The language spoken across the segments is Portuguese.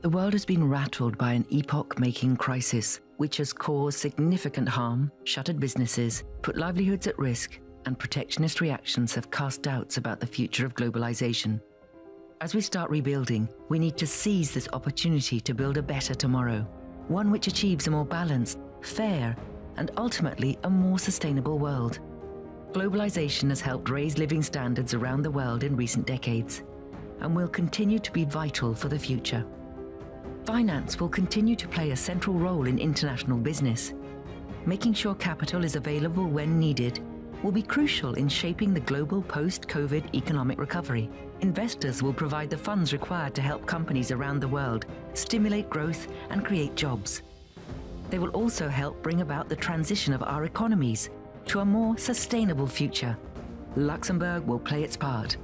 The world has been rattled by an epoch-making crisis, which has caused significant harm, shuttered businesses, put livelihoods at risk, and protectionist reactions have cast doubts about the future of globalization. As we start rebuilding, we need to seize this opportunity to build a better tomorrow, one which achieves a more balanced, fair, and ultimately a more sustainable world. Globalization has helped raise living standards around the world in recent decades, and will continue to be vital for the future. Finance will continue to play a central role in international business. Making sure capital is available when needed will be crucial in shaping the global post-COVID economic recovery. Investors will provide the funds required to help companies around the world stimulate growth and create jobs. They will also help bring about the transition of our economies to a more sustainable future. Luxembourg will play its part.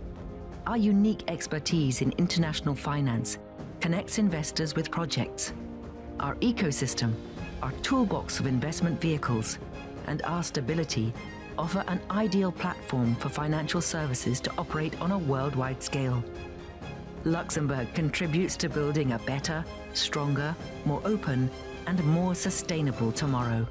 Our unique expertise in international finance connects investors with projects. Our ecosystem, our toolbox of investment vehicles, and our stability offer an ideal platform for financial services to operate on a worldwide scale. Luxembourg contributes to building a better, stronger, more open, and more sustainable tomorrow.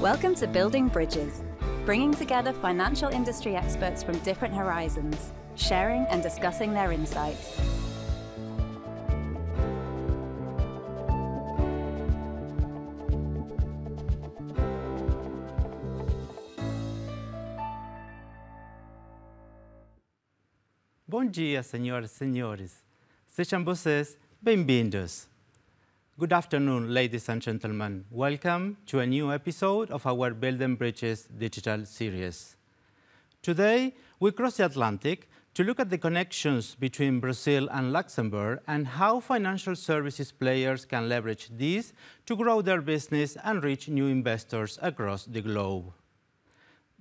Welcome to Building Bridges, bringing together financial industry experts from different horizons, sharing and discussing their insights. Bom dia, senhoras e senhores. Sejam vocês bem-vindos. Good afternoon, ladies and gentlemen. Welcome to a new episode of our Building Bridges digital series. Today, we cross the Atlantic to look at the connections between Brazil and Luxembourg and how financial services players can leverage these to grow their business and reach new investors across the globe.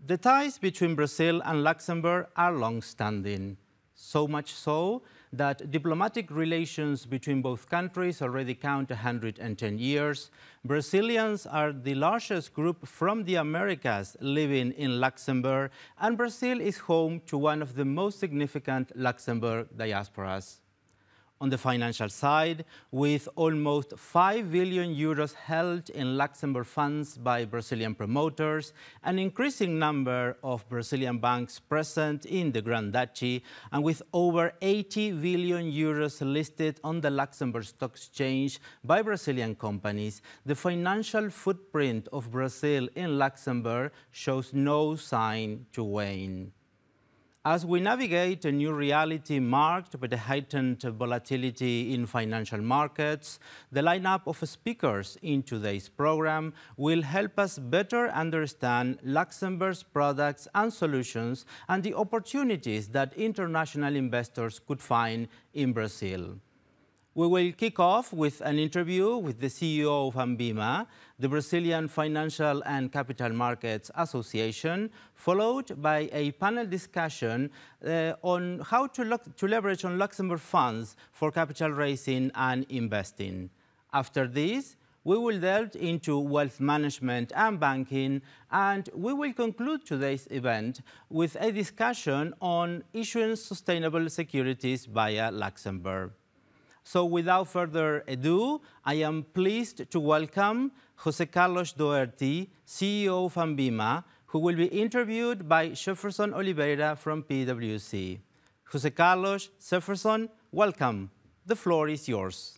The ties between Brazil and Luxembourg are long-standing. So much so that diplomatic relations between both countries already count 110 years. Brazilians are the largest group from the Americas living in Luxembourg, and Brazil is home to one of the most significant Luxembourg diasporas. On the financial side, with almost 5 billion euros held in Luxembourg funds by Brazilian promoters, an increasing number of Brazilian banks present in the Grand Duchy, and with over 80 billion euros listed on the Luxembourg Stock Exchange by Brazilian companies, the financial footprint of Brazil in Luxembourg shows no sign to wane. As we navigate a new reality marked by the heightened volatility in financial markets, the lineup of speakers in today's program will help us better understand Luxembourg's products and solutions and the opportunities that international investors could find in Brazil. We will kick off with an interview with the CEO of ANBIMA, the Brazilian Financial and Capital Markets Association, followed by a panel discussion on how to leverage on Luxembourg funds for capital raising and investing. After this, we will delve into wealth management and banking, and we will conclude today's event with a discussion on issuing sustainable securities via Luxembourg. So without further ado, I am pleased to welcome José Carlos Doherty, CEO of ANBIMA, who will be interviewed by Jefferson Oliveira from PwC. José Carlos, Jefferson, welcome. The floor is yours.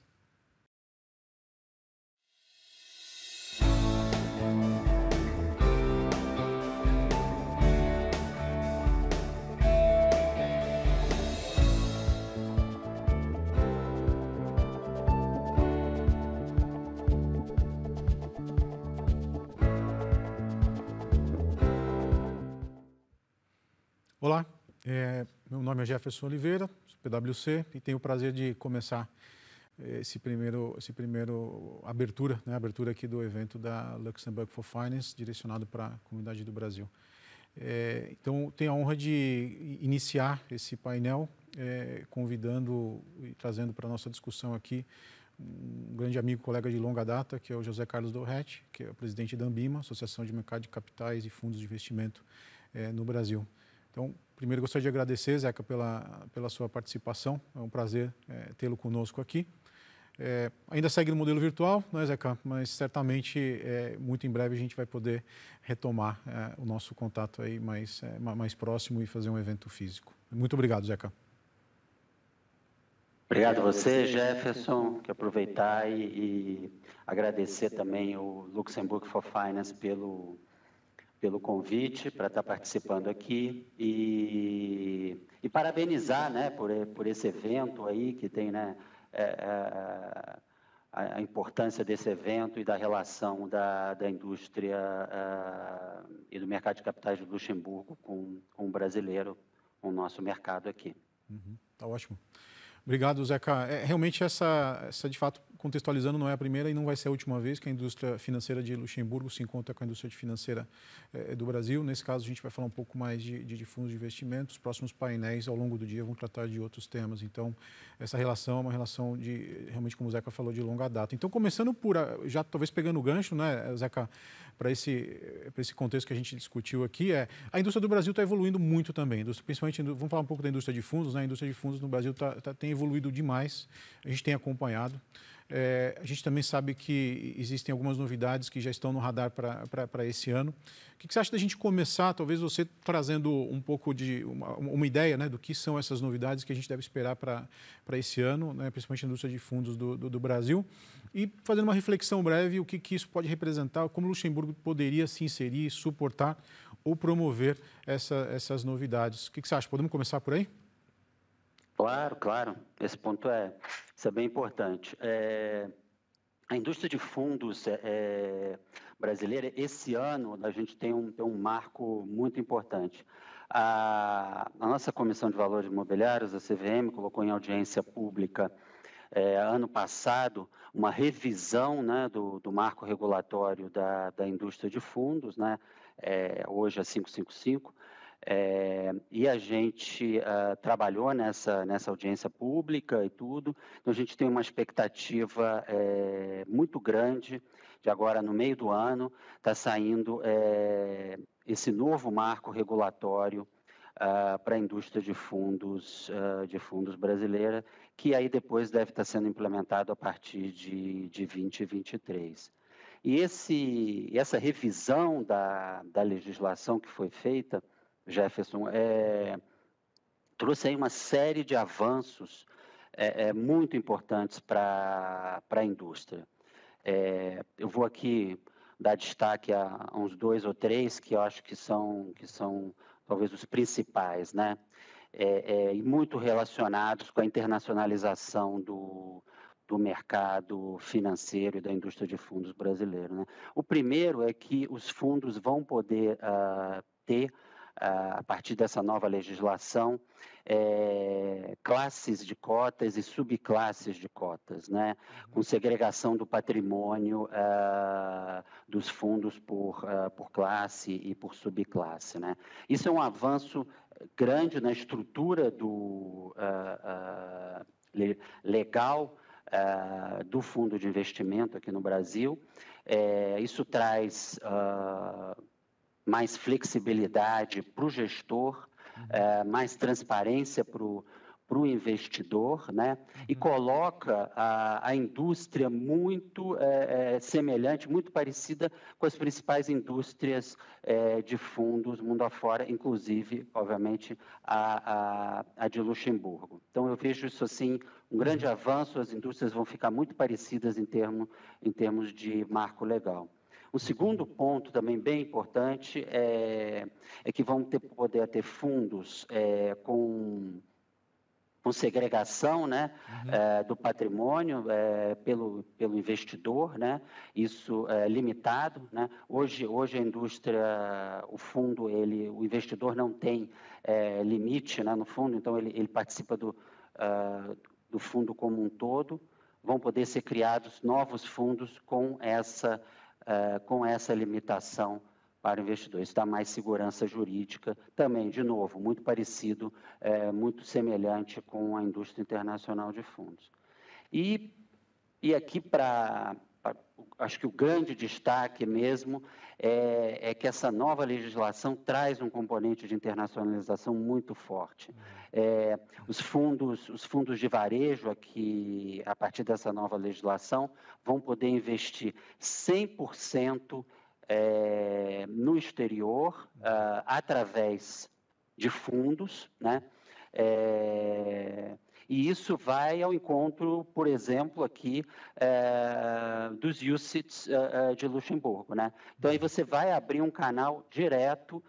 Olá, meu nome é Jefferson Oliveira, sou PwC, e tenho o prazer de começar esse primeiro abertura aqui do evento da Luxembourg for Finance, direcionado para a comunidade do Brasil. Então, tenho a honra de iniciar esse painel convidando e trazendo para a nossa discussão aqui um grande amigo, colega de longa data, que é o José Carlos Doherty, que é o presidente da ANBIMA, Associação de Mercado de Capitais e Fundos de Investimento no Brasil. Então, primeiro gostaria de agradecer, Zeca, pela sua participação. É um prazer tê-lo conosco aqui. Ainda segue no modelo virtual, né, Zeca? Mas certamente muito em breve a gente vai poder retomar o nosso contato aí mais próximo e fazer um evento físico. Muito obrigado, Zeca. Obrigado a você, Jefferson. Quero aproveitar e agradecer também o Luxembourg for Finance pelo convite para estar participando aqui e parabenizar, né, por esse evento aí que tem, né, a importância desse evento e da relação da indústria e do mercado de capitais de Luxemburgo com o brasileiro, com o nosso mercado aqui. Tá ótimo. Obrigado, Zeca. Realmente essa, de fato, contextualizando, não é a primeira e não vai ser a última vez que a indústria financeira de Luxemburgo se encontra com a indústria financeira do Brasil. Nesse caso, a gente vai falar um pouco mais de fundos de investimento. Os próximos painéis, ao longo do dia, vão tratar de outros temas. Então, essa relação é uma relação realmente, como o Zeca falou, de longa data. Então, começando por, já talvez pegando o gancho, né, Zeca, para esse contexto que a gente discutiu aqui, a indústria do Brasil está evoluindo muito também. Principalmente, vamos falar um pouco da indústria de fundos, né? A indústria de fundos no Brasil tem evoluído demais, a gente tem acompanhado. A gente também sabe que existem algumas novidades que já estão no radar para esse ano. O que você acha da gente começar, talvez você trazendo um pouco de uma ideia, né, do que são essas novidades que a gente deve esperar para esse ano, né, principalmente a indústria de fundos do Brasil, e fazendo uma reflexão breve, o que isso pode representar, como o Luxemburgo poderia se inserir, suportar ou promover essas novidades. O que você acha? Podemos começar por aí? Claro, claro. Esse ponto isso é bem importante. A indústria de fundos brasileira, esse ano, a gente tem um marco muito importante. A nossa Comissão de Valores Imobiliários, a CVM, colocou em audiência pública, ano passado, uma revisão, né, do marco regulatório da indústria de fundos, né, hoje é 555, e a gente trabalhou nessa audiência pública e tudo, então a gente tem uma expectativa muito grande de agora no meio do ano está saindo esse novo marco regulatório para a indústria de fundos brasileira, que aí depois deve estar sendo implementado a partir de 2023. E essa revisão da legislação que foi feita, Jefferson, trouxe aí uma série de avanços muito importantes para a indústria. Eu vou aqui dar destaque a uns 2 ou 3 que eu acho que são talvez os principais, né? E muito relacionados com a internacionalização do mercado financeiro e da indústria de fundos brasileiro, né? O primeiro é que os fundos vão poder ter, a partir dessa nova legislação, classes de cotas e subclasses de cotas, né? Com segregação do patrimônio dos fundos por classe e por subclasse, né? Isso é um avanço grande na estrutura legal do fundo de investimento aqui no Brasil. Isso traz mais flexibilidade para o gestor, mais transparência para o investidor, né? E coloca a indústria muito semelhante, muito parecida com as principais indústrias de fundos mundo afora, inclusive, obviamente, a de Luxemburgo. Então, eu vejo isso assim, um grande avanço, as indústrias vão ficar muito parecidas em termos de marco legal. O segundo ponto também bem importante é que vão poder ter fundos com segregação, né, do patrimônio pelo investidor, né? Isso é limitado, né? Hoje a indústria, o fundo, o investidor não tem limite, né, no fundo, então ele participa do fundo como um todo. Vão poder ser criados novos fundos com essa limitação para o investidor. Isso dá mais segurança jurídica, também, de novo, muito parecido, muito semelhante com a indústria internacional de fundos. E aqui, para acho que o grande destaque mesmo é que essa nova legislação traz um componente de internacionalização muito forte. Os fundos de varejo aqui, a partir dessa nova legislação, vão poder investir 100% no exterior, através de fundos, né? E isso vai ao encontro, por exemplo, aqui dos UCITS de Luxemburgo, né? Então, aí você vai abrir um canal direto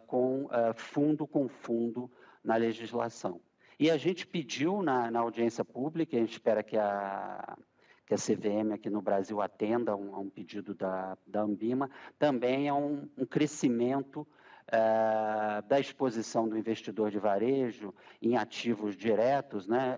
com fundo com fundo na legislação. E a gente pediu na audiência pública, a gente espera que a CVM aqui no Brasil atenda a um pedido da Anbima, também é um crescimento da exposição do investidor de varejo em ativos diretos, né,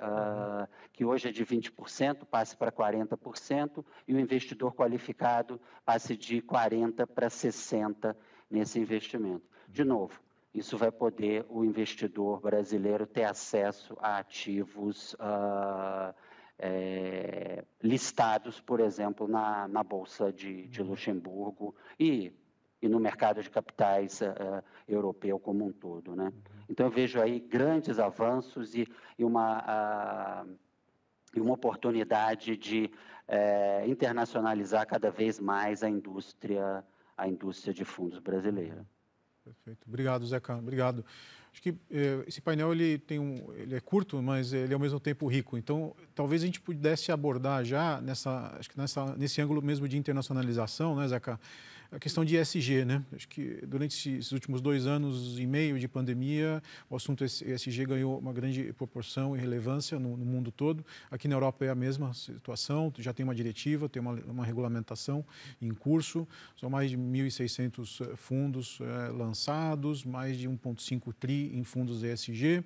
que hoje é de 20%, passe para 40%, e o investidor qualificado passe de 40% para 60% nesse investimento. De novo, isso vai poder o investidor brasileiro ter acesso a ativos listados, por exemplo, na Bolsa de Luxemburgo e no mercado de capitais europeu como um todo, né? Então, eu vejo aí grandes avanços e uma oportunidade de internacionalizar cada vez mais a indústria de fundos brasileira. Perfeito. Obrigado, Zeca. Obrigado. Acho que esse painel ele é curto, mas ele é ao mesmo tempo rico. Então, talvez a gente pudesse abordar já nesse ângulo mesmo de internacionalização, né, Zeca? A questão de ESG, né? Acho que durante esses últimos 2 anos e meio de pandemia, o assunto ESG ganhou uma grande proporção e relevância no mundo todo. Aqui na Europa é a mesma situação, já tem uma diretiva, tem uma regulamentação em curso, são mais de 1.600 fundos lançados, mais de 1,5 tri em fundos ESG.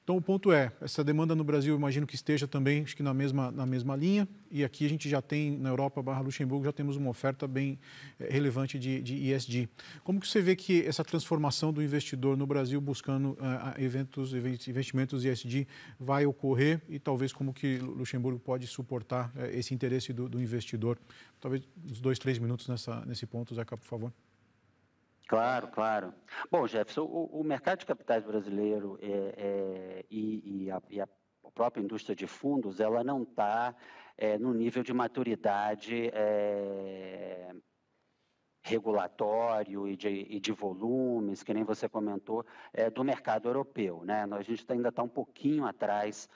Então, o ponto é, essa demanda no Brasil, eu imagino que esteja também, acho que na mesma linha, e aqui a gente já tem, na Europa, /Luxemburgo, já temos uma oferta bem relevante de ESG. Como que você vê que essa transformação do investidor no Brasil buscando investimentos ESG vai ocorrer e talvez como que Luxemburgo pode suportar esse interesse do investidor? Talvez uns 2, 3 minutos nesse ponto, Zeca, por favor. Claro, claro. Bom, Jefferson, o mercado de capitais brasileiro e a própria indústria de fundos, ela não está no nível de maturidade regulatório e de volumes, que nem você comentou, do mercado europeu, né? A gente ainda está um pouquinho atrás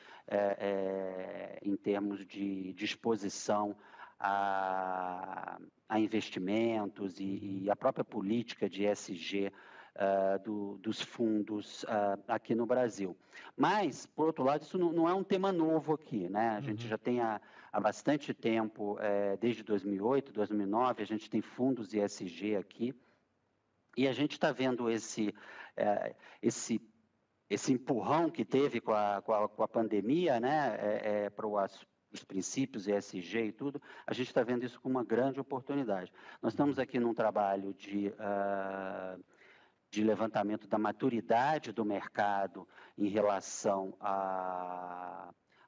em termos de exposição a investimentos e a própria política de ESG dos fundos aqui no Brasil. Mas, por outro lado, isso não é um tema novo aqui, né? A gente já tem há bastante tempo, desde 2008, 2009, a gente tem fundos ESG aqui, e a gente está vendo esse empurrão que teve com a pandemia, né, para os princípios ESG e tudo, a gente está vendo isso como uma grande oportunidade. Nós estamos aqui num trabalho de levantamento da maturidade do mercado em relação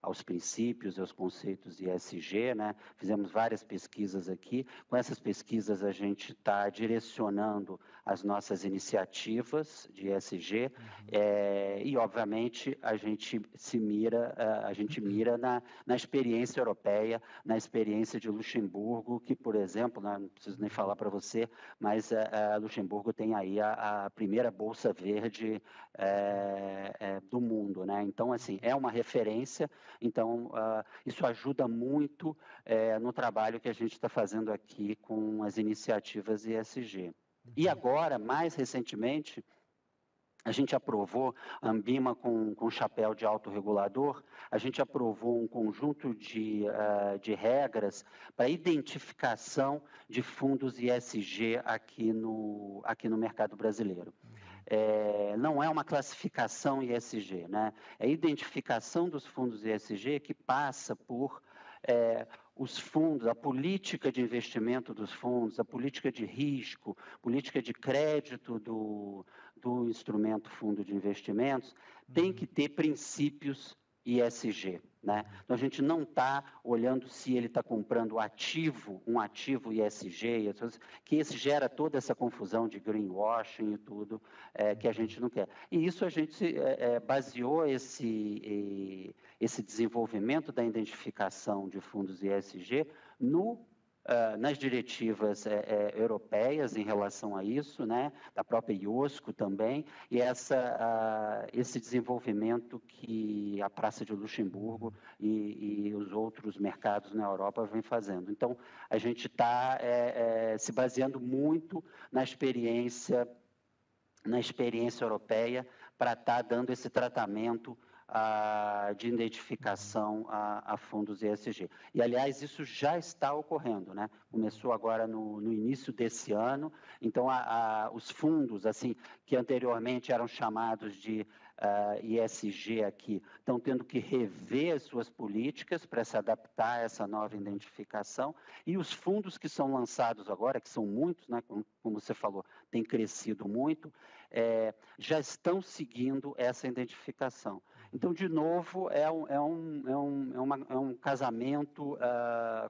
aos princípios e aos conceitos ESG, né? Fizemos várias pesquisas aqui. Com essas pesquisas, a gente está direcionando as nossas iniciativas de ESG e, obviamente, a gente mira na experiência europeia, na experiência de Luxemburgo, que, por exemplo, não preciso nem falar para você, mas Luxemburgo tem aí a primeira bolsa verde do mundo, né? Então, assim, é uma referência. Então, isso ajuda muito no trabalho que a gente está fazendo aqui com as iniciativas ESG. E agora, mais recentemente, a gente aprovou, a Anbima com chapéu de autorregulador, a gente aprovou um conjunto de regras para identificação de fundos ESG aqui no mercado brasileiro. Não é uma classificação ESG, né? É a identificação dos fundos ESG que passa por os fundos, a política de investimento dos fundos, a política de risco, política de crédito do instrumento fundo de investimentos, tem que ter princípios ESG, né? Então, a gente não está olhando se ele está comprando um ativo ESG, que esse gera toda essa confusão de greenwashing e tudo, que a gente não quer. E isso a gente baseou esse desenvolvimento da identificação de fundos ESG nas diretivas europeias em relação a isso, né, da própria IOSCO também, e esse desenvolvimento que a Praça de Luxemburgo e os outros mercados na Europa vêm fazendo. Então, a gente está se baseando muito na experiência europeia para estar dando esse tratamento de identificação a fundos ESG. E, aliás, isso já está ocorrendo, né? Começou agora no início desse ano. Então, os fundos, assim, que anteriormente eram chamados de ESG aqui, estão tendo que rever as suas políticas para se adaptar a essa nova identificação. E os fundos que são lançados agora, que são muitos, né? Como você falou, tem crescido muito, já estão seguindo essa identificação. Então, de novo, é um casamento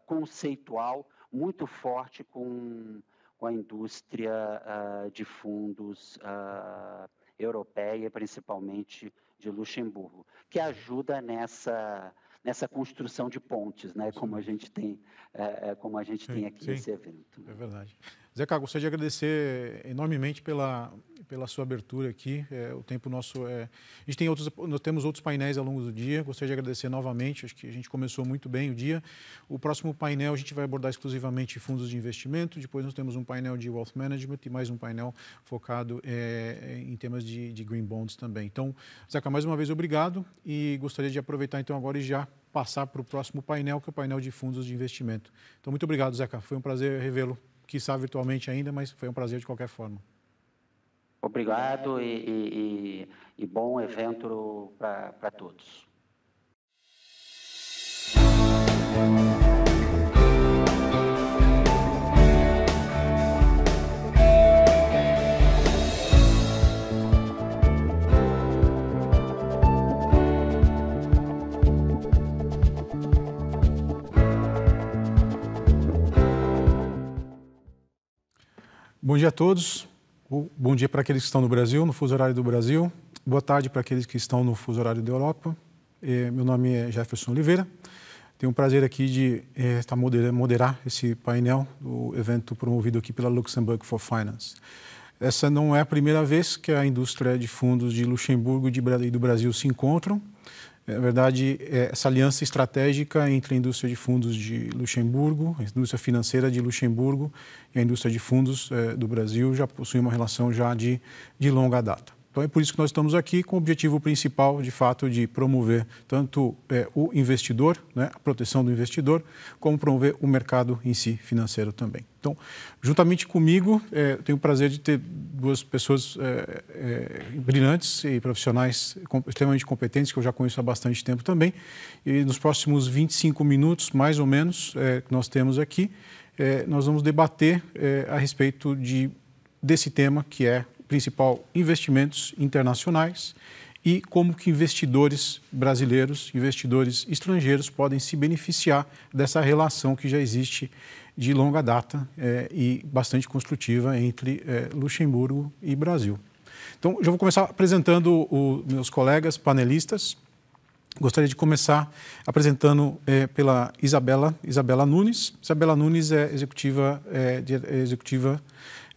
conceitual muito forte com a indústria de fundos europeia, principalmente de Luxemburgo, que ajuda nessa construção de pontes, né? Como a gente tem aqui nesse evento. É verdade. Zeca, gostaria de agradecer enormemente pela sua abertura aqui. O tempo nosso nós temos outros painéis ao longo do dia. Gostaria de agradecer novamente. Acho que a gente começou muito bem o dia. O próximo painel a gente vai abordar exclusivamente fundos de investimento. Depois nós temos um painel de wealth management e mais um painel focado em temas de green bonds também. Então, Zeca, mais uma vez obrigado e gostaria de aproveitar então agora e já passar para o próximo painel, que é o painel de fundos de investimento. Então, muito obrigado, Zeca. Foi um prazer revê-lo. Quiçá virtualmente ainda, mas foi um prazer de qualquer forma. Obrigado e bom evento para todos. Bom dia a todos. Bom dia para aqueles que estão no Brasil, no fuso horário do Brasil. Boa tarde para aqueles que estão no fuso horário da Europa. Meu nome é Jefferson Oliveira. Tenho o prazer aqui de moderar esse painel do evento promovido aqui pela Luxembourg for Finance. Essa não é a primeira vez que a indústria de fundos de Luxemburgo e do Brasil se encontram. Na verdade, essa aliança estratégica entre a indústria de fundos de Luxemburgo, a indústria financeira de Luxemburgo e a indústria de fundos do Brasil já possui uma relação já de longa data. Então, é por isso que nós estamos aqui com o objetivo principal, de fato, de promover tanto o investidor, né, a proteção do investidor, como promover o mercado em si, financeiro também. Então, juntamente comigo, tenho o prazer de ter duas pessoas brilhantes e profissionais extremamente competentes, que eu já conheço há bastante tempo também. E nos próximos 25 minutos, mais ou menos, que nós temos aqui, nós vamos debater a respeito desse tema, que é principal, investimentos internacionais e como que investidores brasileiros, investidores estrangeiros podem se beneficiar dessa relação que já existe de longa data e bastante construtiva entre Luxemburgo e Brasil. Então, já vou começar apresentando os meus colegas panelistas. Gostaria de começar apresentando pela Isabela Nunes. Isabela Nunes é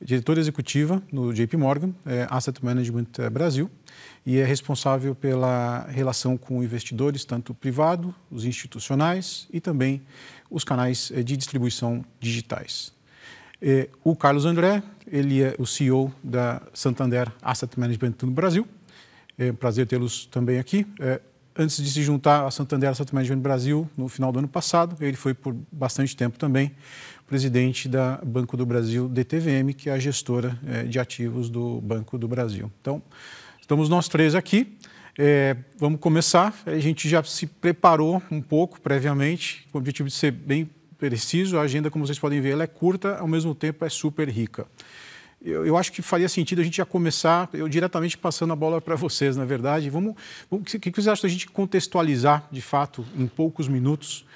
diretora executiva no JP Morgan, Asset Management Brasil, e é responsável pela relação com investidores, tanto privado, os institucionais e também os canais de distribuição digitais. O Carlos André, ele é o CEO da Santander Asset Management no Brasil. É um prazer tê-los também aqui. Antes de se juntar à Santander Asset Management Brasil, no final do ano passado, ele foi por bastante tempo também presidente da Banco do Brasil DTVM, que é a gestora de ativos do Banco do Brasil. Então, estamos nós três aqui. Vamos começar. A gente já se preparou um pouco previamente, com o objetivo de ser bem preciso. A agenda, como vocês podem ver, ela é curta, ao mesmo tempo é super rica. eu acho que faria sentido a gente já começar, eu diretamente passando a bola para vocês, na verdade. O que vocês acham da gente contextualizar, de fato, em poucos minutos,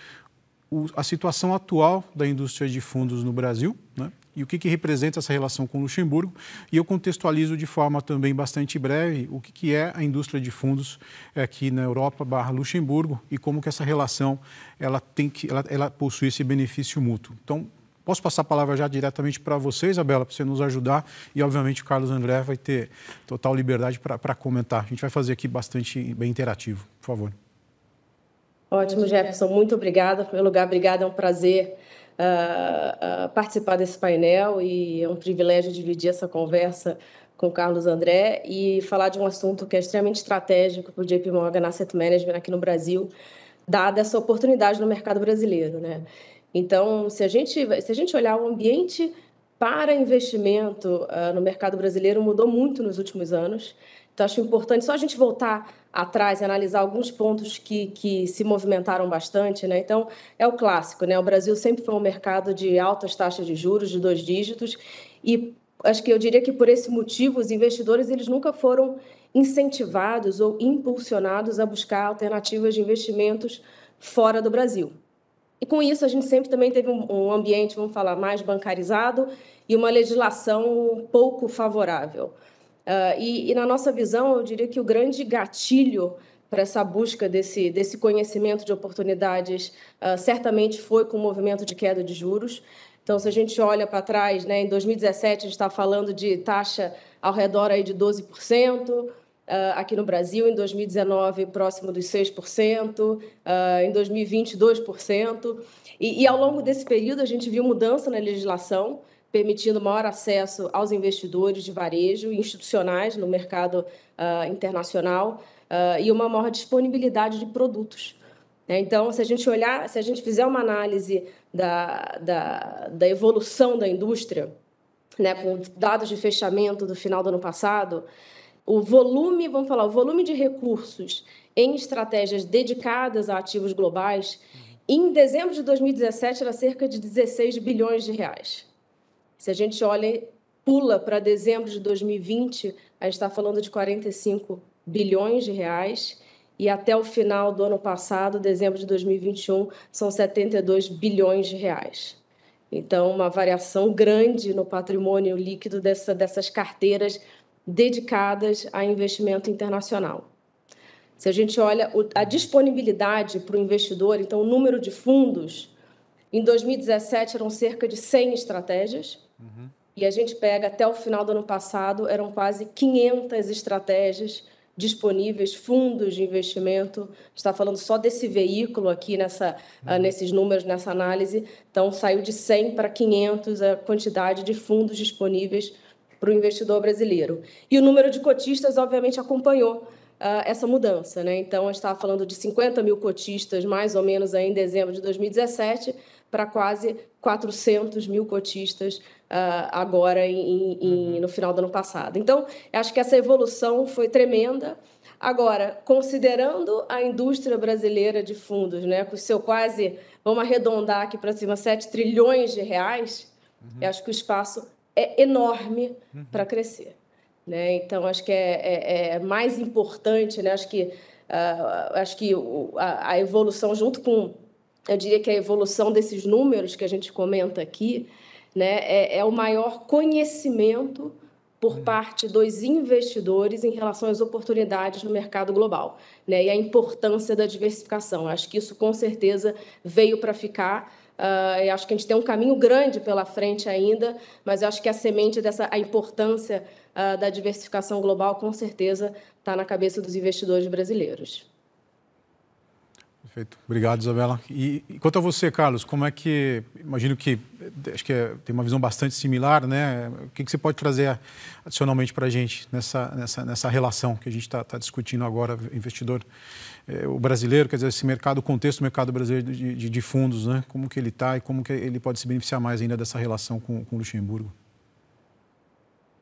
a situação atual da indústria de fundos no Brasil, né? E o que representa essa relação com o Luxemburgo? E eu contextualizo de forma também bastante breve o que é a indústria de fundos aqui na Europa / Luxemburgo e como que essa relação ela possui esse benefício mútuo. Então, posso passar a palavra já diretamente para você, Isabela, para você nos ajudar e, obviamente, o Carlos André vai ter total liberdade para comentar. A gente vai fazer aqui bastante bem interativo, por favor. Ótimo, Jefferson. Muito obrigada. Em primeiro lugar, obrigada. É um prazer participar desse painel e é um privilégio dividir essa conversa com o Carlos André e falar de um assunto que é extremamente estratégico para o JP Morgan Asset Management aqui no Brasil, dada essa oportunidade no mercado brasileiro, né? Então, se a gente olhar o ambiente para investimento no mercado brasileiro, mudou muito nos últimos anos. Então, acho importante só a gente voltar atrás e analisar alguns pontos que se movimentaram bastante, né? Então, é o clássico, né? O Brasil sempre foi um mercado de altas taxas de juros, de 2 dígitos, e acho que eu diria que, por esse motivo, os investidores eles nunca foram incentivados ou impulsionados a buscar alternativas de investimentos fora do Brasil. E, com isso, a gente sempre também teve um ambiente, vamos falar, mais bancarizado e uma legislação pouco favorável. E na nossa visão, eu diria que o grande gatilho para essa busca desse conhecimento de oportunidades certamente foi com o movimento de queda de juros. Então, se a gente olha para trás, né, em 2017, a gente está falando de taxa ao redor aí de 12%, aqui no Brasil, em 2019, próximo dos 6%, em 2020, 2%. E ao longo desse período, a gente viu mudança na legislação, permitindo maior acesso aos investidores de varejo e institucionais no mercado internacional e uma maior disponibilidade de produtos. Então, se a gente fizer uma análise da evolução da indústria, né, com dados de fechamento do final do ano passado, o volume de recursos em estratégias dedicadas a ativos globais, em dezembro de 2017, era cerca de 16 bilhões de reais. Se a gente pula para dezembro de 2020, a gente está falando de 45 bilhões de reais, e até o final do ano passado, dezembro de 2021, são 72 bilhões de reais. Então, uma variação grande no patrimônio líquido dessas carteiras dedicadas a investimento internacional. Se a gente olha a disponibilidade para o investidor, então, o número de fundos, em 2017 eram cerca de 100 estratégias, e a gente pega até o final do ano passado, eram quase 500 estratégias disponíveis, fundos de investimento. Está falando só desse veículo aqui nesses números, nessa análise. Então, saiu de 100 para 500 a quantidade de fundos disponíveis para o investidor brasileiro. E o número de cotistas, obviamente, acompanhou essa mudança, né? Então, a gente estava falando de 50 mil cotistas, mais ou menos, aí, em dezembro de 2017, para quase 400 mil cotistas agora no final do ano passado. Então, acho que essa evolução foi tremenda. Agora, considerando a indústria brasileira de fundos, né, com o seu quase, vamos arredondar aqui para cima, 7 trilhões de reais, eu acho que o espaço é enorme para crescer. Né? Então, acho que é mais importante, né? Acho que a evolução, junto com, eu diria que a evolução desses números que a gente comenta aqui, né, é o maior conhecimento por parte dos investidores em relação às oportunidades no mercado global, né, e a importância da diversificação. Acho que isso, com certeza, veio para ficar. Eu acho que a gente tem um caminho grande pela frente ainda, mas eu acho que a semente a importância da diversificação global, com certeza, está na cabeça dos investidores brasileiros. Perfeito. Obrigado, Isabela. E quanto a você, Carlos, como é que, imagino que, acho que tem uma visão bastante similar, né? O que você pode trazer adicionalmente para a gente nessa relação que a gente está discutindo agora, investidor, o brasileiro, quer dizer, esse mercado, o contexto do mercado brasileiro de fundos, né? Como que ele está e como que ele pode se beneficiar mais ainda dessa relação com o Luxemburgo?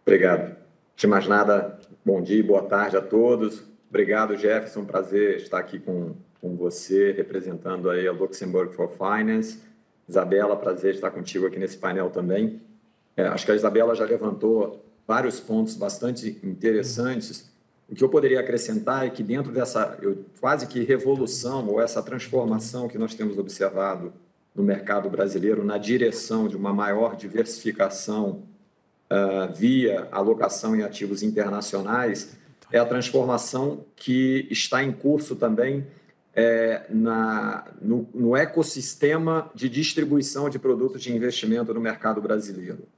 Obrigado. Antes de mais nada, bom dia e boa tarde a todos. Obrigado, Jefferson. Prazer estar aqui com você, representando aí a Luxembourg for Finance. Isabela, prazer estar contigo aqui nesse painel também. Acho que a Isabela já levantou vários pontos bastante interessantes. O que eu poderia acrescentar é que dentro dessa quase que revolução ou essa transformação que nós temos observado no mercado brasileiro na direção de uma maior diversificação via alocação em ativos internacionais, é a transformação que está em curso também no ecossistema de distribuição de produtos de investimento no mercado brasileiro.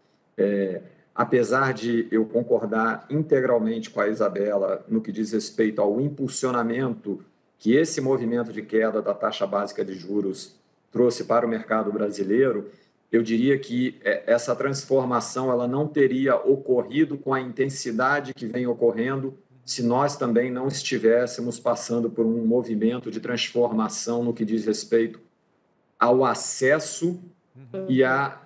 Apesar de eu concordar integralmente com a Isabela no que diz respeito ao impulsionamento que esse movimento de queda da taxa básica de juros trouxe para o mercado brasileiro, eu diria que essa transformação ela não teria ocorrido com a intensidade que vem ocorrendo se nós também não estivéssemos passando por um movimento de transformação no que diz respeito ao acesso e a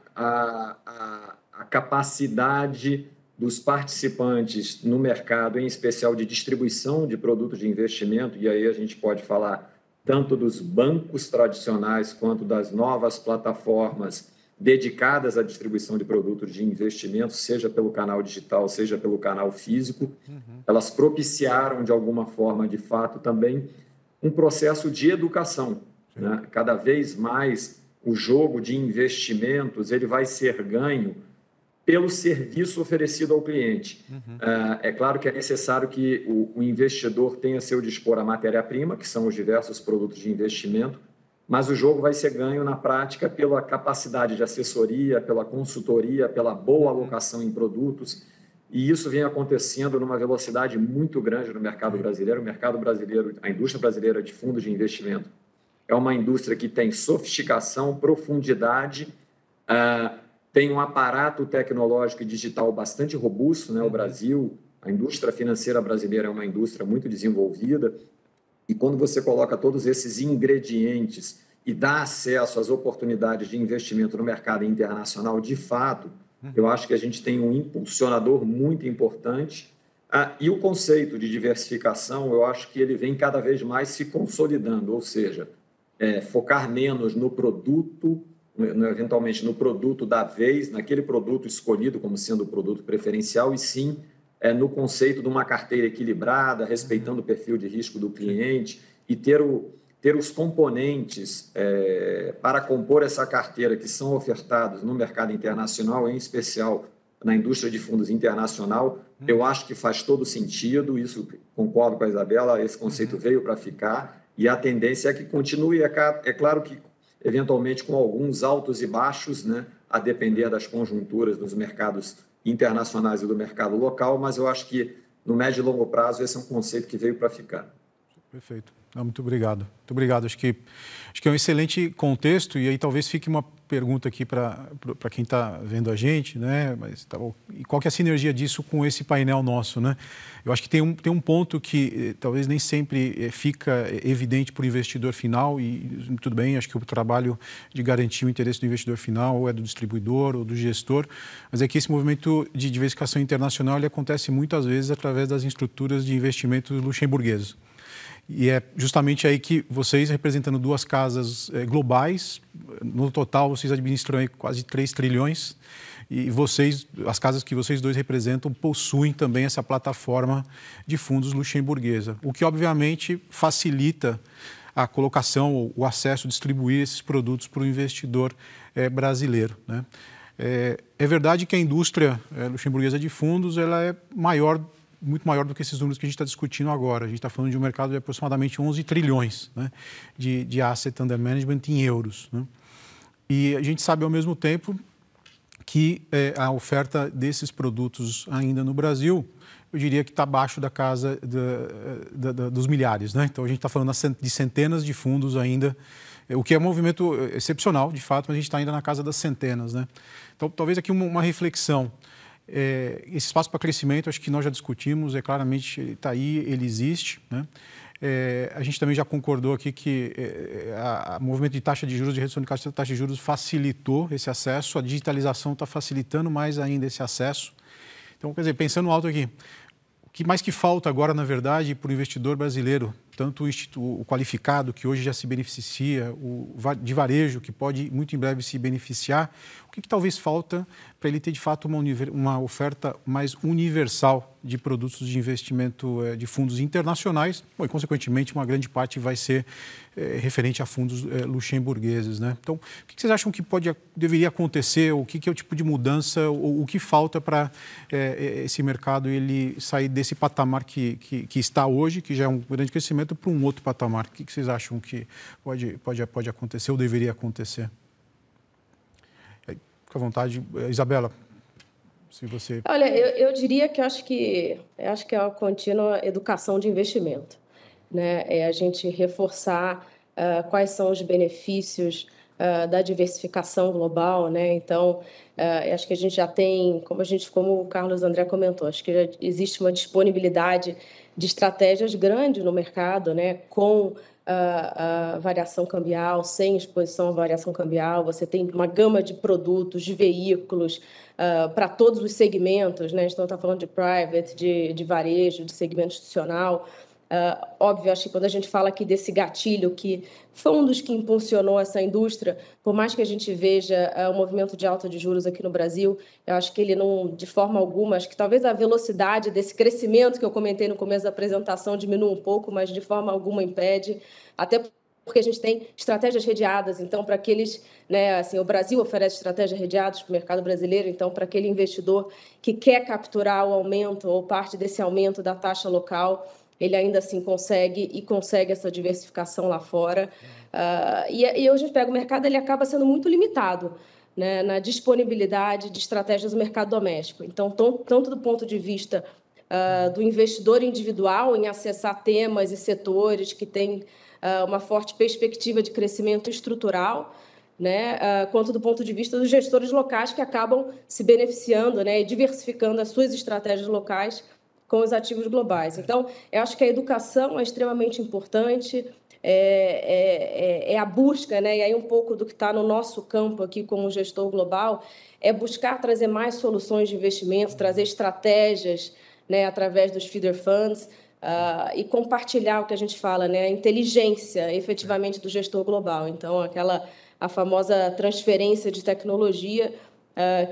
capacidade dos participantes no mercado, em especial de distribuição de produtos de investimento, e aí a gente pode falar tanto dos bancos tradicionais quanto das novas plataformas dedicadas à distribuição de produtos de investimento, seja pelo canal digital, seja pelo canal físico. Elas propiciaram, de alguma forma, de fato, também um processo de educação, né? Cada vez mais o jogo de investimentos ele vai ser ganho pelo serviço oferecido ao cliente. É claro que é necessário que o investidor tenha a seu dispor a matéria-prima, que são os diversos produtos de investimento, mas o jogo vai ser ganho na prática pela capacidade de assessoria, pela consultoria, pela boa alocação em produtos, e isso vem acontecendo numa velocidade muito grande no mercado brasileiro. O mercado brasileiro, a indústria brasileira de fundos de investimento, é uma indústria que tem sofisticação, profundidade, tem um aparato tecnológico e digital bastante robusto, né? O Brasil, a indústria financeira brasileira é uma indústria muito desenvolvida, e quando você coloca todos esses ingredientes e dá acesso às oportunidades de investimento no mercado internacional, de fato, eu acho que a gente tem um impulsionador muito importante. E o conceito de diversificação, eu acho que ele vem cada vez mais se consolidando, ou seja, focar menos no produto, eventualmente no produto da vez, naquele produto escolhido como sendo o produto preferencial, e sim no conceito de uma carteira equilibrada, respeitando o perfil de risco do cliente e ter os componentes para compor essa carteira que são ofertados no mercado internacional, em especial na indústria de fundos internacional. Eu acho que faz todo sentido, isso concordo com a Isabela, esse conceito veio para ficar e a tendência é que continue, é claro que eventualmente com alguns altos e baixos, né, a depender das conjunturas dos mercados internacionais e do mercado local, mas eu acho que no médio e longo prazo esse é um conceito que veio para ficar. Perfeito. Muito obrigado. Muito obrigado. Acho que é um excelente contexto, e aí talvez fique uma pergunta aqui para quem está vendo a gente, né? Mas tá bom. E qual que é a sinergia disso com esse painel nosso, né? Eu acho que tem um ponto que talvez nem sempre fica evidente para o investidor final, e tudo bem, acho que o trabalho de garantir o interesse do investidor final ou é do distribuidor ou do gestor, mas é que esse movimento de diversificação internacional ele acontece muitas vezes através das estruturas de investimentos luxemburguesas. E é justamente aí que vocês, representando duas casas globais, no total vocês administram aí quase 3 trilhões, e as casas que vocês dois representam possuem também essa plataforma de fundos luxemburguesa, o que obviamente facilita a colocação, o acesso, distribuir esses produtos para o investidor brasileiro, né? É verdade que a indústria luxemburguesa de fundos ela é muito maior do que esses números que a gente está discutindo agora. A gente está falando de um mercado de aproximadamente 11 trilhões, né, de asset under management em euros, né? E a gente sabe ao mesmo tempo que a oferta desses produtos ainda no Brasil, eu diria que está abaixo da casa dos milhares, né? Então a gente está falando de centenas de fundos ainda, o que é um movimento excepcional, de fato, mas a gente está ainda na casa das centenas, né? Então talvez aqui uma reflexão. Esse espaço para crescimento, acho que nós já discutimos, claramente está aí, ele existe, né? A gente também já concordou aqui que o movimento de taxa de juros, de redução de taxa de juros facilitou esse acesso, a digitalização está facilitando mais ainda esse acesso. Então, quer dizer, pensando alto aqui, o que mais que falta agora, na verdade, para o investidor brasileiro tanto o qualificado, que hoje já se beneficia, o de varejo, que pode muito em breve se beneficiar, o que talvez falta para ele ter, de fato, uma oferta mais universal de produtos de investimento de fundos internacionais? Bom, e, consequentemente, uma grande parte vai ser referente a fundos luxemburgueses, né? Então, o que vocês acham que deveria acontecer? O que é o tipo de mudança? Ou o que falta para esse mercado ele sair desse patamar que está hoje, que já é um grande crescimento, para um outro patamar? O que vocês acham que pode acontecer ou deveria acontecer? Fica à vontade, Isabela, se você... Olha, eu diria que acho que é a contínua educação de investimento, né? É a gente reforçar quais são os benefícios da diversificação global, né? Então, acho que a gente já tem, como o Carlos André comentou, acho que já existe uma disponibilidade de estratégias grandes no mercado, né? Com a variação cambial, sem exposição à variação cambial, você tem uma gama de produtos, de veículos para todos os segmentos, né? Então, está falando de private, de varejo, de segmento institucional. Óbvio, acho que quando a gente fala aqui desse gatilho, que foi um dos que impulsionou essa indústria, por mais que a gente veja o movimento de alta de juros aqui no Brasil, eu acho que ele não, de forma alguma, acho que talvez a velocidade desse crescimento que eu comentei no começo da apresentação diminua um pouco, mas de forma alguma impede, até porque a gente tem estratégias redeadas, então, para aqueles, né, assim, o Brasil oferece estratégias redeadas para o mercado brasileiro, então, para aquele investidor que quer capturar o aumento ou parte desse aumento da taxa local, ele ainda assim consegue essa diversificação lá fora. E hoje a gente pega o mercado, ele acaba sendo muito limitado, né, na disponibilidade de estratégias do mercado doméstico. Então, tanto do ponto de vista do investidor individual em acessar temas e setores que têm uma forte perspectiva de crescimento estrutural, né, quanto do ponto de vista dos gestores locais que acabam se beneficiando, né, e diversificando as suas estratégias locais com os ativos globais. Então, eu acho que a educação é extremamente importante, é a busca, né? E aí um pouco do que está no nosso campo aqui como gestor global, é buscar trazer mais soluções de investimento, trazer estratégias, né, através dos feeder funds, e compartilhar o que a gente fala, né, a inteligência, efetivamente, do gestor global. Então, a famosa transferência de tecnologia,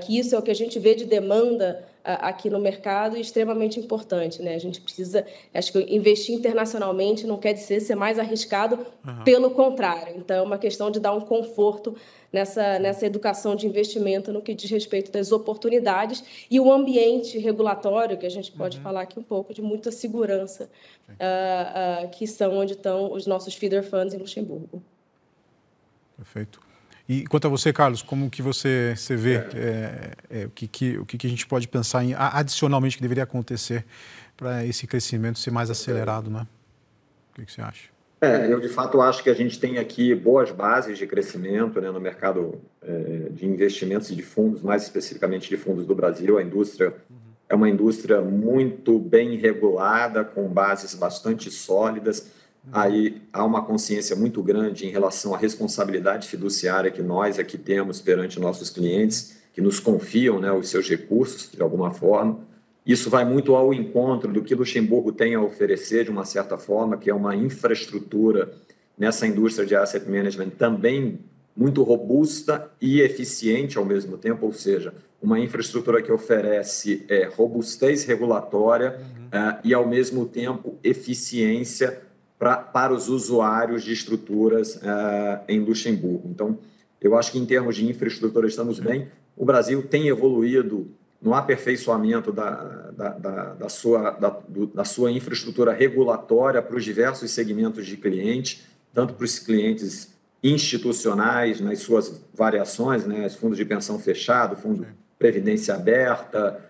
que isso é o que a gente vê de demanda aqui no mercado, e extremamente importante, né? A gente precisa, acho que investir internacionalmente não quer dizer ser mais arriscado, pelo contrário. Então, é uma questão de dar um conforto nessa educação de investimento no que diz respeito das oportunidades e o ambiente regulatório, que a gente pode falar aqui um pouco, de muita segurança, que são onde estão os nossos feeder funds em Luxemburgo. Perfeito. E quanto a você, Carlos, como que você vê o que a gente pode pensar em adicionalmente que deveria acontecer para esse crescimento ser mais acelerado, né? O que você acha? Eu de fato acho que a gente tem aqui boas bases de crescimento, né, no mercado de investimentos e de fundos, mais especificamente de fundos do Brasil. A indústria é uma indústria muito bem regulada, com bases bastante sólidas. Aí há uma consciência muito grande em relação à responsabilidade fiduciária que nós aqui temos perante nossos clientes, que nos confiam, né, os seus recursos, de alguma forma. Isso vai muito ao encontro do que Luxemburgo tem a oferecer, de uma certa forma, que é uma infraestrutura nessa indústria de asset management também muito robusta e eficiente ao mesmo tempo, ou seja, uma infraestrutura que oferece robustez regulatória e, ao mesmo tempo, eficiência para os usuários de estruturas em Luxemburgo. Então, eu acho que, em termos de infraestrutura, estamos bem. O Brasil tem evoluído no aperfeiçoamento da sua infraestrutura regulatória para os diversos segmentos de cliente, tanto para os clientes institucionais, nas suas variações, né, os fundos de pensão fechado, fundo de previdência aberta,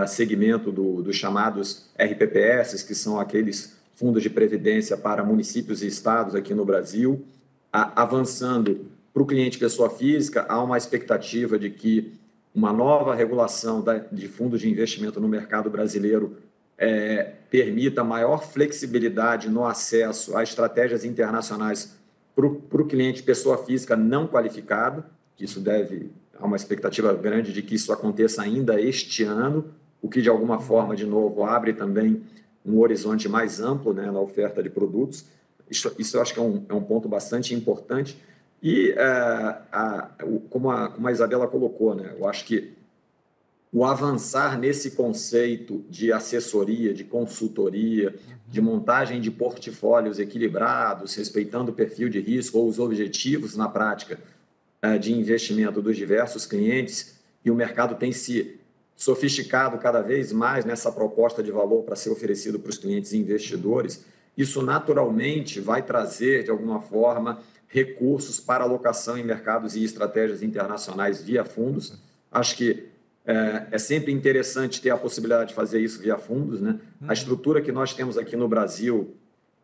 segmento dos chamados RPPS, que são aqueles fundos de previdência para municípios e estados aqui no Brasil. Avançando para o cliente pessoa física, há uma expectativa de que uma nova regulação de fundos de investimento no mercado brasileiro permita maior flexibilidade no acesso a estratégias internacionais para o cliente pessoa física não qualificado. Isso há uma expectativa grande de que isso aconteça ainda este ano, o que, de alguma forma, de novo, abre também um horizonte mais amplo, né, na oferta de produtos. Isso eu acho que é um ponto bastante importante. E, como a Isabela colocou, né, eu acho que o avançar nesse conceito de assessoria, de consultoria, de montagem de portfólios equilibrados, respeitando o perfil de risco ou os objetivos na prática de investimento dos diversos clientes, e o mercado tem se sofisticado cada vez mais nessa proposta de valor para ser oferecido para os clientes e investidores, isso naturalmente vai trazer, de alguma forma, recursos para alocação em mercados e estratégias internacionais via fundos. Acho que é sempre interessante ter a possibilidade de fazer isso via fundos, né? A estrutura que nós temos aqui no Brasil,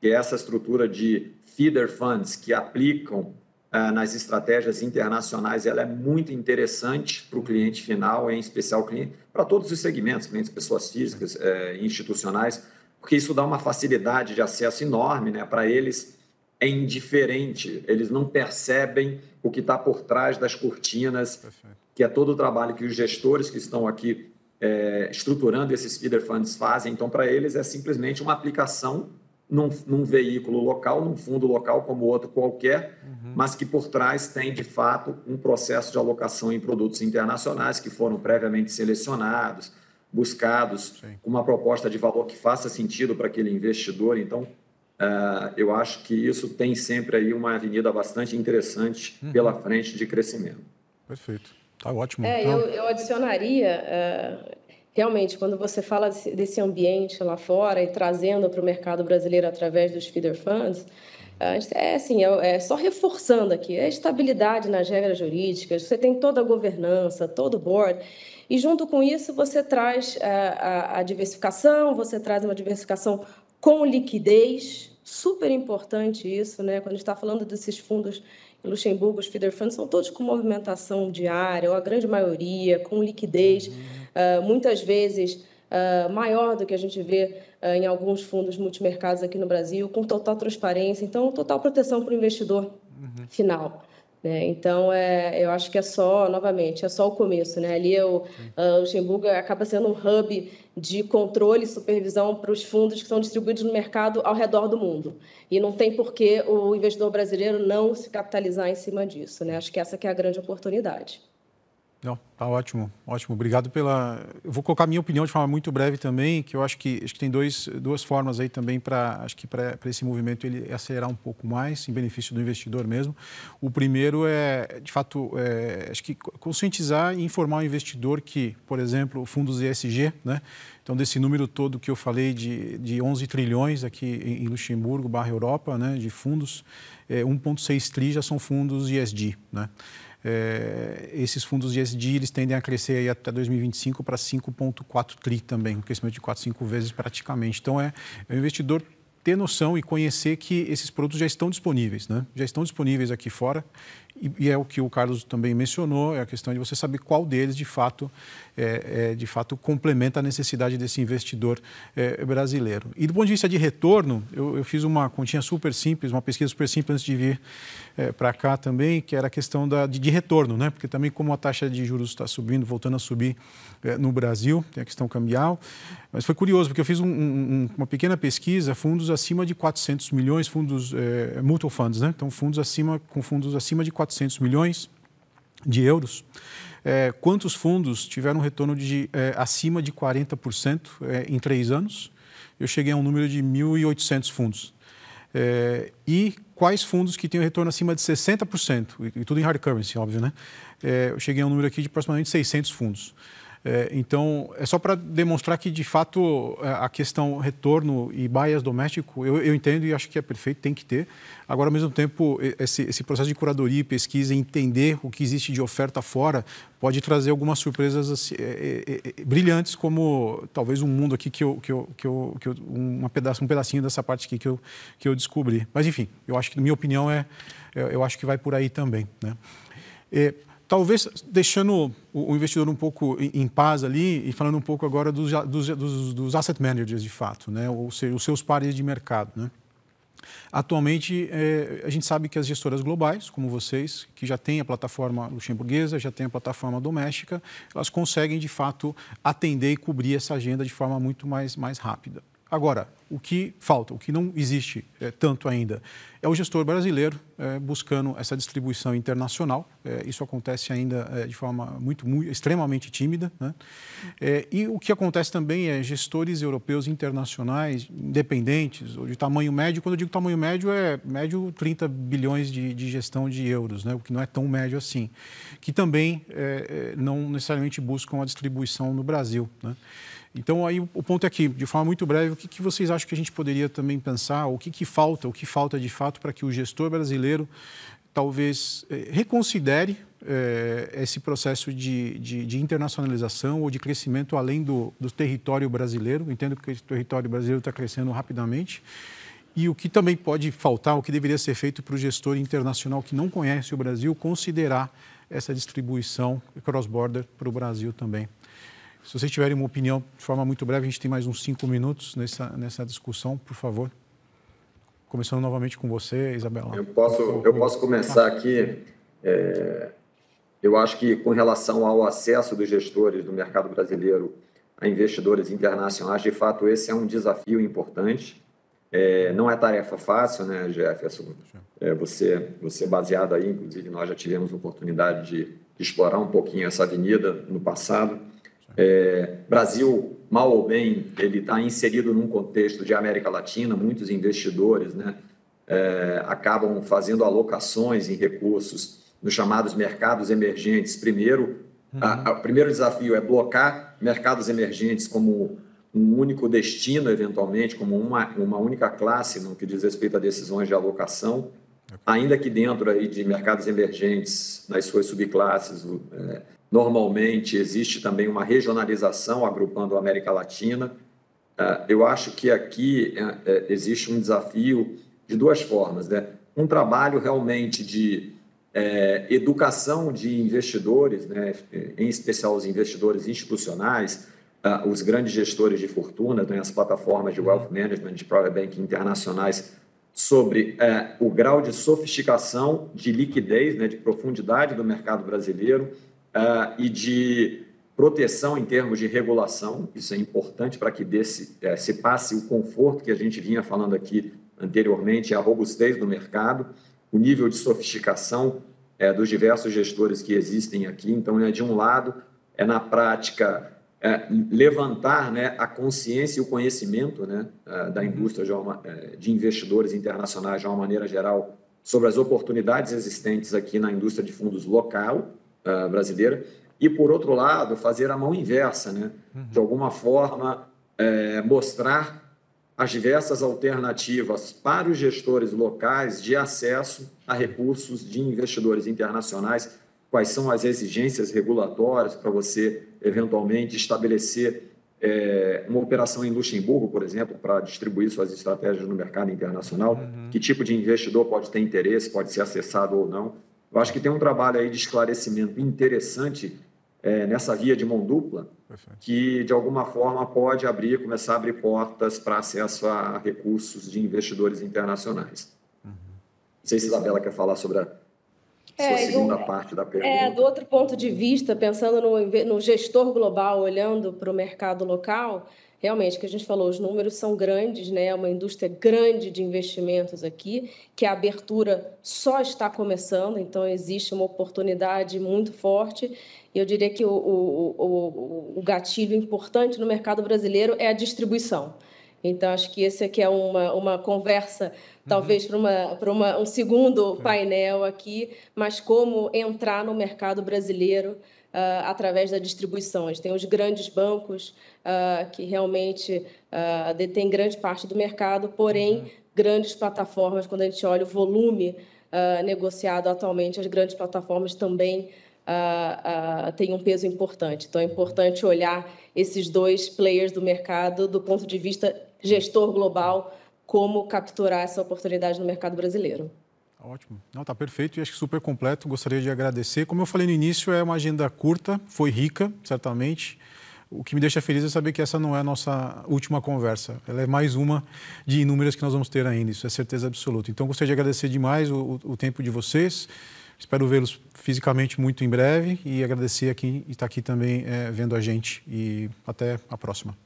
que é essa estrutura de feeder funds que aplicam nas estratégias internacionais, ela é muito interessante para o cliente final, em especial para todos os segmentos, clientes, pessoas físicas, institucionais, porque isso dá uma facilidade de acesso enorme, né? Para eles é indiferente, eles não percebem o que está por trás das cortinas. Perfeito. Que é todo o trabalho que os gestores que estão aqui estruturando esses feeder funds fazem. Então, para eles, é simplesmente uma aplicação num veículo local, num fundo local como outro qualquer, mas que por trás tem, de fato, um processo de alocação em produtos internacionais que foram previamente selecionados, buscados, com uma proposta de valor que faça sentido para aquele investidor. Então, eu acho que isso tem sempre aí uma avenida bastante interessante pela frente de crescimento. Perfeito. Tá ótimo. Eu adicionaria, realmente, quando você fala desse ambiente lá fora e trazendo para o mercado brasileiro através dos feeder funds, só reforçando aqui, a estabilidade nas regras jurídicas, você tem toda a governança, todo o board, e junto com isso você traz a diversificação, você traz uma diversificação com liquidez, super importante isso, né? Quando a gente está falando desses fundos em Luxemburgo, os feeder funds são todos com movimentação diária, ou a grande maioria, com liquidez, muitas vezes maior do que a gente vê em alguns fundos multimercados aqui no Brasil, com total transparência, então total proteção para o investidor final. Né? Então, eu acho que é só o começo. Né? Ali o Luxemburgo acaba sendo um hub de controle e supervisão para os fundos que são distribuídos no mercado ao redor do mundo. E não tem por que o investidor brasileiro não se capitalizar em cima disso. Né? Acho que essa que é a grande oportunidade. Não, tá ótimo, ótimo. Obrigado pela... Eu vou colocar a minha opinião de forma muito breve também, que eu acho que tem duas formas aí também para esse movimento ele acelerar um pouco mais, em benefício do investidor mesmo. O primeiro é, de fato, acho que conscientizar e informar o investidor que, por exemplo, fundos ESG, né? Então, desse número todo que eu falei de 11 trilhões aqui em Luxemburgo, Europa, né, de fundos, 1,6 tri já são fundos ESG, né? Esses fundos de ESG eles tendem a crescer aí até 2025 para 5,4 tri também, um crescimento de 4, 5 vezes praticamente. Então, o investidor ter noção e conhecer que esses produtos já estão disponíveis, né? Já estão disponíveis aqui fora e é o que o Carlos também mencionou, é a questão de você saber qual deles de fato complementa a necessidade desse investidor brasileiro. E do ponto de vista de retorno, eu fiz uma continha super simples, uma pesquisa super simples antes de vir para cá também, que era a questão de retorno, né? Porque também como a taxa de juros está subindo, voltando a subir no Brasil, tem a questão cambial, mas foi curioso, porque eu fiz uma pequena pesquisa, fundos acima de 400 milhões, fundos mutual funds, né? Então fundos acima de 400 milhões de euros. Quantos fundos tiveram um retorno de acima de 40% em 3 anos? Eu cheguei a um número de 1.800 fundos. E quais fundos que têm um retorno acima de 60%? E tudo em hard currency, óbvio, né? Eu cheguei a um número aqui de aproximadamente 600 fundos. Então, é só para demonstrar que, de fato, a questão retorno e bias doméstico, eu entendo e acho que é perfeito, tem que ter. Agora, ao mesmo tempo, esse processo de curadoria e pesquisa, entender o que existe de oferta fora, pode trazer algumas surpresas assim, brilhantes, como talvez um mundo aqui um pedacinho dessa parte aqui que eu descobri. Mas, enfim, eu acho que, na minha opinião, eu acho que vai por aí também, né? Talvez deixando o investidor um pouco em paz ali e falando um pouco agora dos asset managers, de fato, né? Ou seja, os seus pares de mercado, né? Atualmente, a gente sabe que as gestoras globais, como vocês, que já têm a plataforma luxemburguesa, já têm a plataforma doméstica, elas conseguem, de fato, atender e cobrir essa agenda de forma muito mais rápida. Agora, o que falta, o que não existe tanto ainda, é o gestor brasileiro buscando essa distribuição internacional. Isso acontece ainda de forma extremamente tímida, né? E o que acontece também é gestores europeus internacionais, independentes, ou de tamanho médio. Quando eu digo tamanho médio, é médio 30 bilhões de gestão de euros, né? O que não é tão médio assim, que também não necessariamente buscam a distribuição no Brasil, né? Então, aí o ponto é aqui, de forma muito breve, o que vocês acham que a gente poderia também pensar, o que falta de fato para que o gestor brasileiro talvez reconsidere esse processo de internacionalização ou de crescimento além do território brasileiro. Entendo que o território brasileiro está crescendo rapidamente. E o que também pode faltar, o que deveria ser feito para o gestor internacional que não conhece o Brasil, considerar essa distribuição cross-border para o Brasil também. Se vocês tiverem uma opinião, de forma muito breve, a gente tem mais uns 5 minutos nessa discussão, por favor. Começando novamente com você, Isabela. Eu posso começar aqui. Eu acho que, com relação ao acesso dos gestores do mercado brasileiro a investidores internacionais, de fato, esse é um desafio importante. Não é tarefa fácil, né, Jefferson? Você baseado aí, inclusive, nós já tivemos oportunidade de explorar um pouquinho essa avenida no passado. Brasil, mal ou bem, ele está inserido num contexto de América Latina, muitos investidores, né, acabam fazendo alocações em recursos nos chamados mercados emergentes. O primeiro desafio é blocar mercados emergentes como um único destino, eventualmente, como uma única classe no que diz respeito a decisões de alocação, ainda que dentro aí de mercados emergentes, nas suas subclasses, normalmente existe também uma regionalização agrupando a América Latina. Eu acho que aqui existe um desafio de duas formas, né? Um trabalho realmente de educação de investidores, né? Em especial os investidores institucionais, os grandes gestores de fortuna, né? As plataformas de wealth management, de private banking internacionais, sobre o grau de sofisticação, de liquidez, né? De profundidade do mercado brasileiro, e de proteção em termos de regulação. Isso é importante para que se passe o conforto que a gente vinha falando aqui anteriormente, a robustez do mercado, o nível de sofisticação dos diversos gestores que existem aqui. Então, de um lado, na prática, levantar, né, a consciência e o conhecimento, né, da indústria de investidores internacionais, de uma maneira geral, sobre as oportunidades existentes aqui na indústria de fundos local brasileira, e, por outro lado, fazer a mão inversa, né? De alguma forma, mostrar as diversas alternativas para os gestores locais de acesso a recursos de investidores internacionais, quais são as exigências regulatórias para você, eventualmente, estabelecer uma operação em Luxemburgo, por exemplo, para distribuir suas estratégias no mercado internacional, que tipo de investidor pode ter interesse, pode ser acessado ou não. Eu acho que tem um trabalho aí de esclarecimento interessante nessa via de mão dupla, que, de alguma forma, pode começar a abrir portas para acesso a recursos de investidores internacionais. Não sei se a Isabela quer falar sobre a sua segunda parte da pergunta. Do outro ponto de vista, pensando no gestor global, olhando para o mercado local, realmente, que a gente falou, os números são grandes, né? É uma indústria grande de investimentos aqui, que a abertura só está começando, então existe uma oportunidade muito forte. E eu diria que o gatilho importante no mercado brasileiro é a distribuição. Então, acho que esse aqui é uma conversa, talvez para um segundo painel aqui, mas como entrar no mercado brasileiro através da distribuição. A gente tem os grandes bancos que realmente detêm grande parte do mercado, porém, grandes plataformas, quando a gente olha o volume negociado atualmente, as grandes plataformas também têm um peso importante. Então, é importante olhar esses dois players do mercado do ponto de vista gestor global, como capturar essa oportunidade no mercado brasileiro. Ótimo. Não, está perfeito e acho que super completo. Gostaria de agradecer. Como eu falei no início, é uma agenda curta, foi rica, certamente. O que me deixa feliz é saber que essa não é a nossa última conversa. Ela é mais uma de inúmeras que nós vamos ter ainda, isso é certeza absoluta. Então, gostaria de agradecer demais o tempo de vocês. Espero vê-los fisicamente muito em breve e agradecer a quem está aqui também vendo a gente. E até a próxima.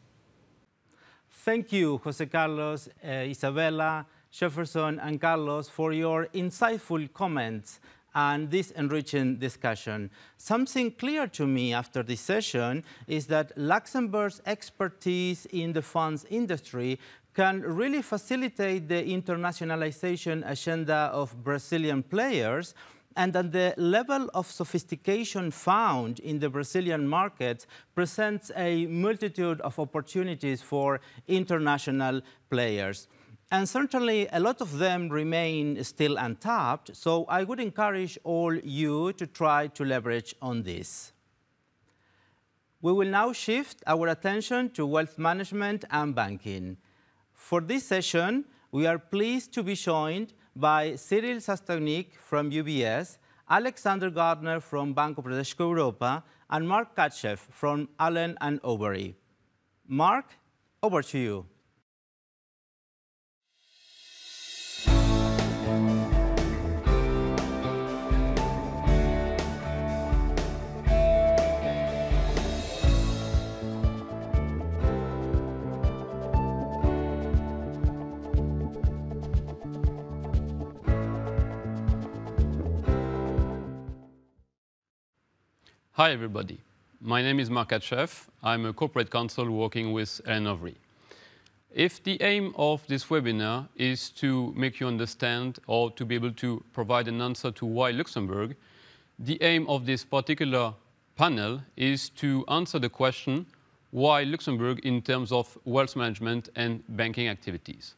Thank you, Jose Carlos, Isabella, Jefferson, and Carlos for your insightful comments and this enriching discussion. Something clear to me after this session is that Luxembourg's expertise in the funds industry can really facilitate the internationalization agenda of Brazilian players, and that the level of sophistication found in the Brazilian market presents a multitude of opportunities for international players. And certainly a lot of them remain still untapped, so I would encourage all you to try to leverage on this. We will now shift our attention to wealth management and banking. For this session, we are pleased to be joined by Cyril Sastownik from UBS, Alexander Gardner from Banco Bradesco Europa, and Mark Katchev from Allen & Overy. Mark, over to you. Hi, everybody. My name is Mark Katchev. I'm a corporate counsel working with Allen & Overy. If the aim of this webinar is to make you understand or to be able to provide an answer to why Luxembourg, the aim of this particular panel is to answer the question, why Luxembourg in terms of wealth management and banking activities.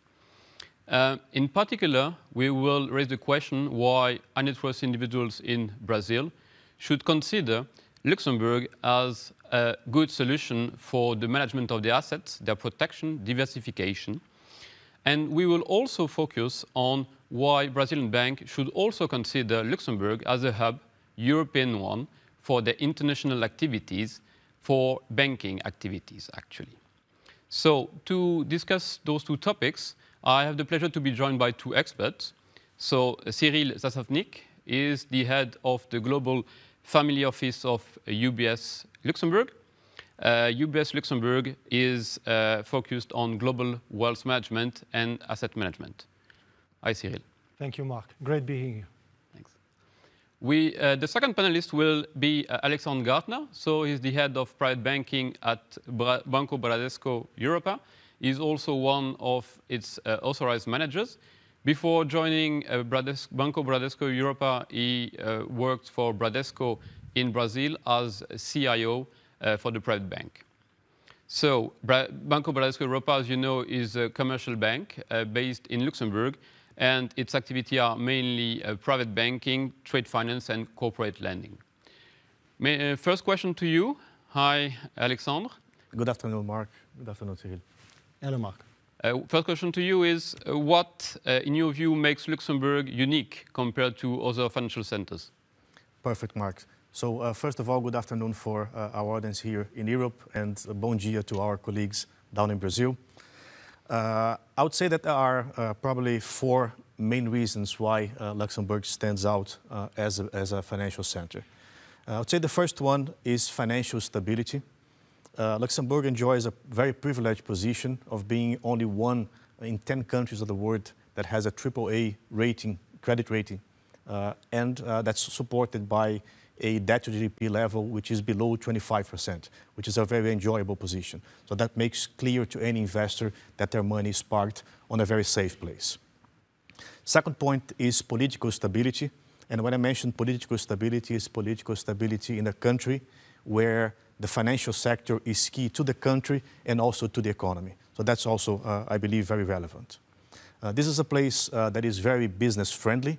In particular, we will raise the question why high net worth individuals in Brazil should consider Luxembourg as a good solution for the management of their assets, their protection, diversification. And we will also focus on why Brazilian bank should also consider Luxembourg as a hub, European one, for their international activities, for banking activities, actually. So to discuss those two topics, I have the pleasure to be joined by two experts. So Cyril Sastownik is the head of the Global Family Office of UBS Luxembourg. UBS Luxembourg is focused on global wealth management and asset management. Hi, Cyril. Thank you, Mark. Great being here. Thanks. The second panelist will be Alexander Gardner. So he's the head of private banking at Banco Bradesco Europa. He's also one of its authorized managers. Before joining Banco Bradesco Europa, he worked for Bradesco in Brazil as CIO for the private bank. So Banco Bradesco Europa, as you know, is a commercial bank based in Luxembourg, and its activities are mainly private banking, trade finance, and corporate lending. First question to you. Hi, Alexandre. Good afternoon, Mark. Good afternoon, Cyril. Hello, Mark. First question to you is, what, in your view, makes Luxembourg unique compared to other financial centers? Perfect, Mark. So first of all, good afternoon for our audience here in Europe, and bom dia to our colleagues down in Brazil. I would say that there are probably four main reasons why Luxembourg stands out as a financial center. I would say the first one is financial stability. Luxembourg enjoys a very privileged position of being only one in 10 countries of the world that has a AAA rating, credit rating, and that's supported by a debt to GDP level which is below 25%, which is a very enjoyable position. So that makes clear to any investor that their money is parked on a very safe place. Second point is political stability. And when I mention political stability, it's political stability in a country where the financial sector is key to the country and also to the economy. So that's also, I believe, very relevant. This is a place that is very business friendly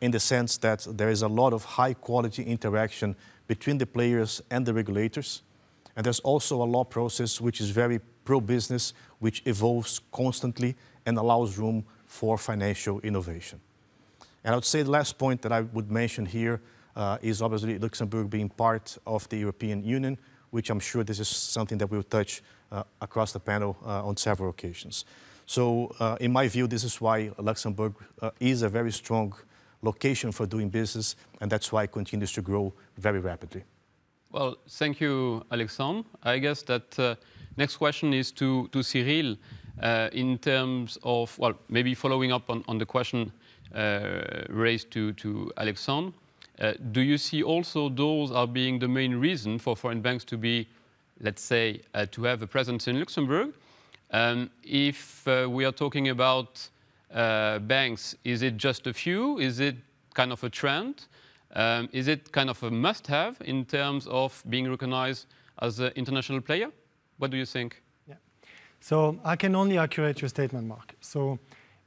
in the sense that there is a lot of high quality interaction between the players and the regulators. And there's also a law process which is very pro-business, which evolves constantly and allows room for financial innovation. And I would say the last point that I would mention here is obviously Luxembourg being part of the European Union, which I'm sure this is something that we'll touch across the panel on several occasions. So in my view, this is why Luxembourg is a very strong location for doing business, and that's why it continues to grow very rapidly. Well, thank you, Alexandre. I guess that Next question is to Cyril in terms of, well, maybe following up on the question raised to Alexandre. Do you see also those are being the main reason for foreign banks to be, let's say, to have a presence in Luxembourg? If we are talking about banks, is it just a few? Is it kind of a trend? Is it kind of a must-have in terms of being recognized as an international player? What do you think? Yeah. So I can only accurate your statement, Mark. So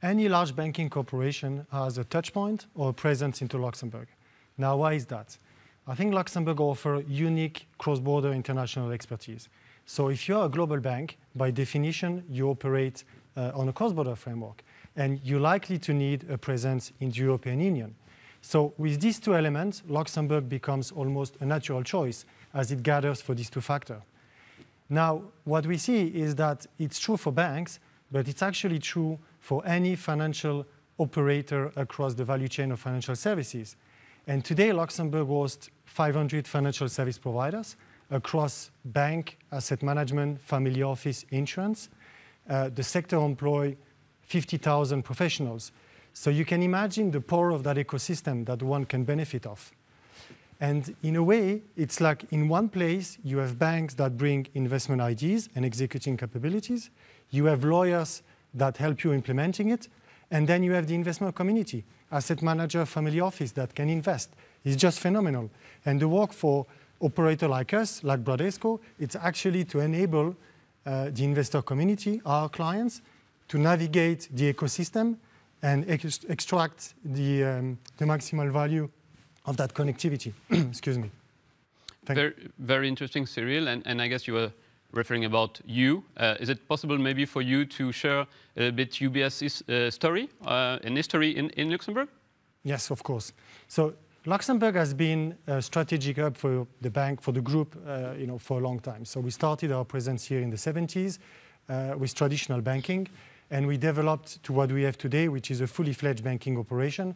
any large banking corporation has a touch point or a presence into Luxembourg. Now, why is that? I think Luxembourg offers unique cross-border international expertise. So if you're a global bank, by definition, you operate on a cross-border framework, and you're likely to need a presence in the European Union. So with these two elements, Luxembourg becomes almost a natural choice as it gathers for these two factors. Now, what we see is that it's true for banks, but it's actually true for any financial operator across the value chain of financial services. And today, Luxembourg hosts 500 financial service providers across bank, asset management, family office, insurance. The sector employs 50,000 professionals. So you can imagine the power of that ecosystem that one can benefit of. And in a way, it's like in one place, you have banks that bring investment ideas and executing capabilities. You have lawyers that help you implementing it. And then you have the investment community, asset manager, family office that can invest. It's just phenomenal. And the work for operator like us, like Bradesco, it's actually to enable the investor community, our clients, to navigate the ecosystem and extract the maximal value of that connectivity. Excuse me. Very interesting, Cyril. And I guess you were referring about you. Is it possible maybe for you to share a bit UBS's story and history in Luxembourg? Yes, of course. So Luxembourg has been a strategic hub for the bank, for the group, for a long time. So we started our presence here in the 70s with traditional banking, and we developed to what we have today, which is a fully fledged banking operation,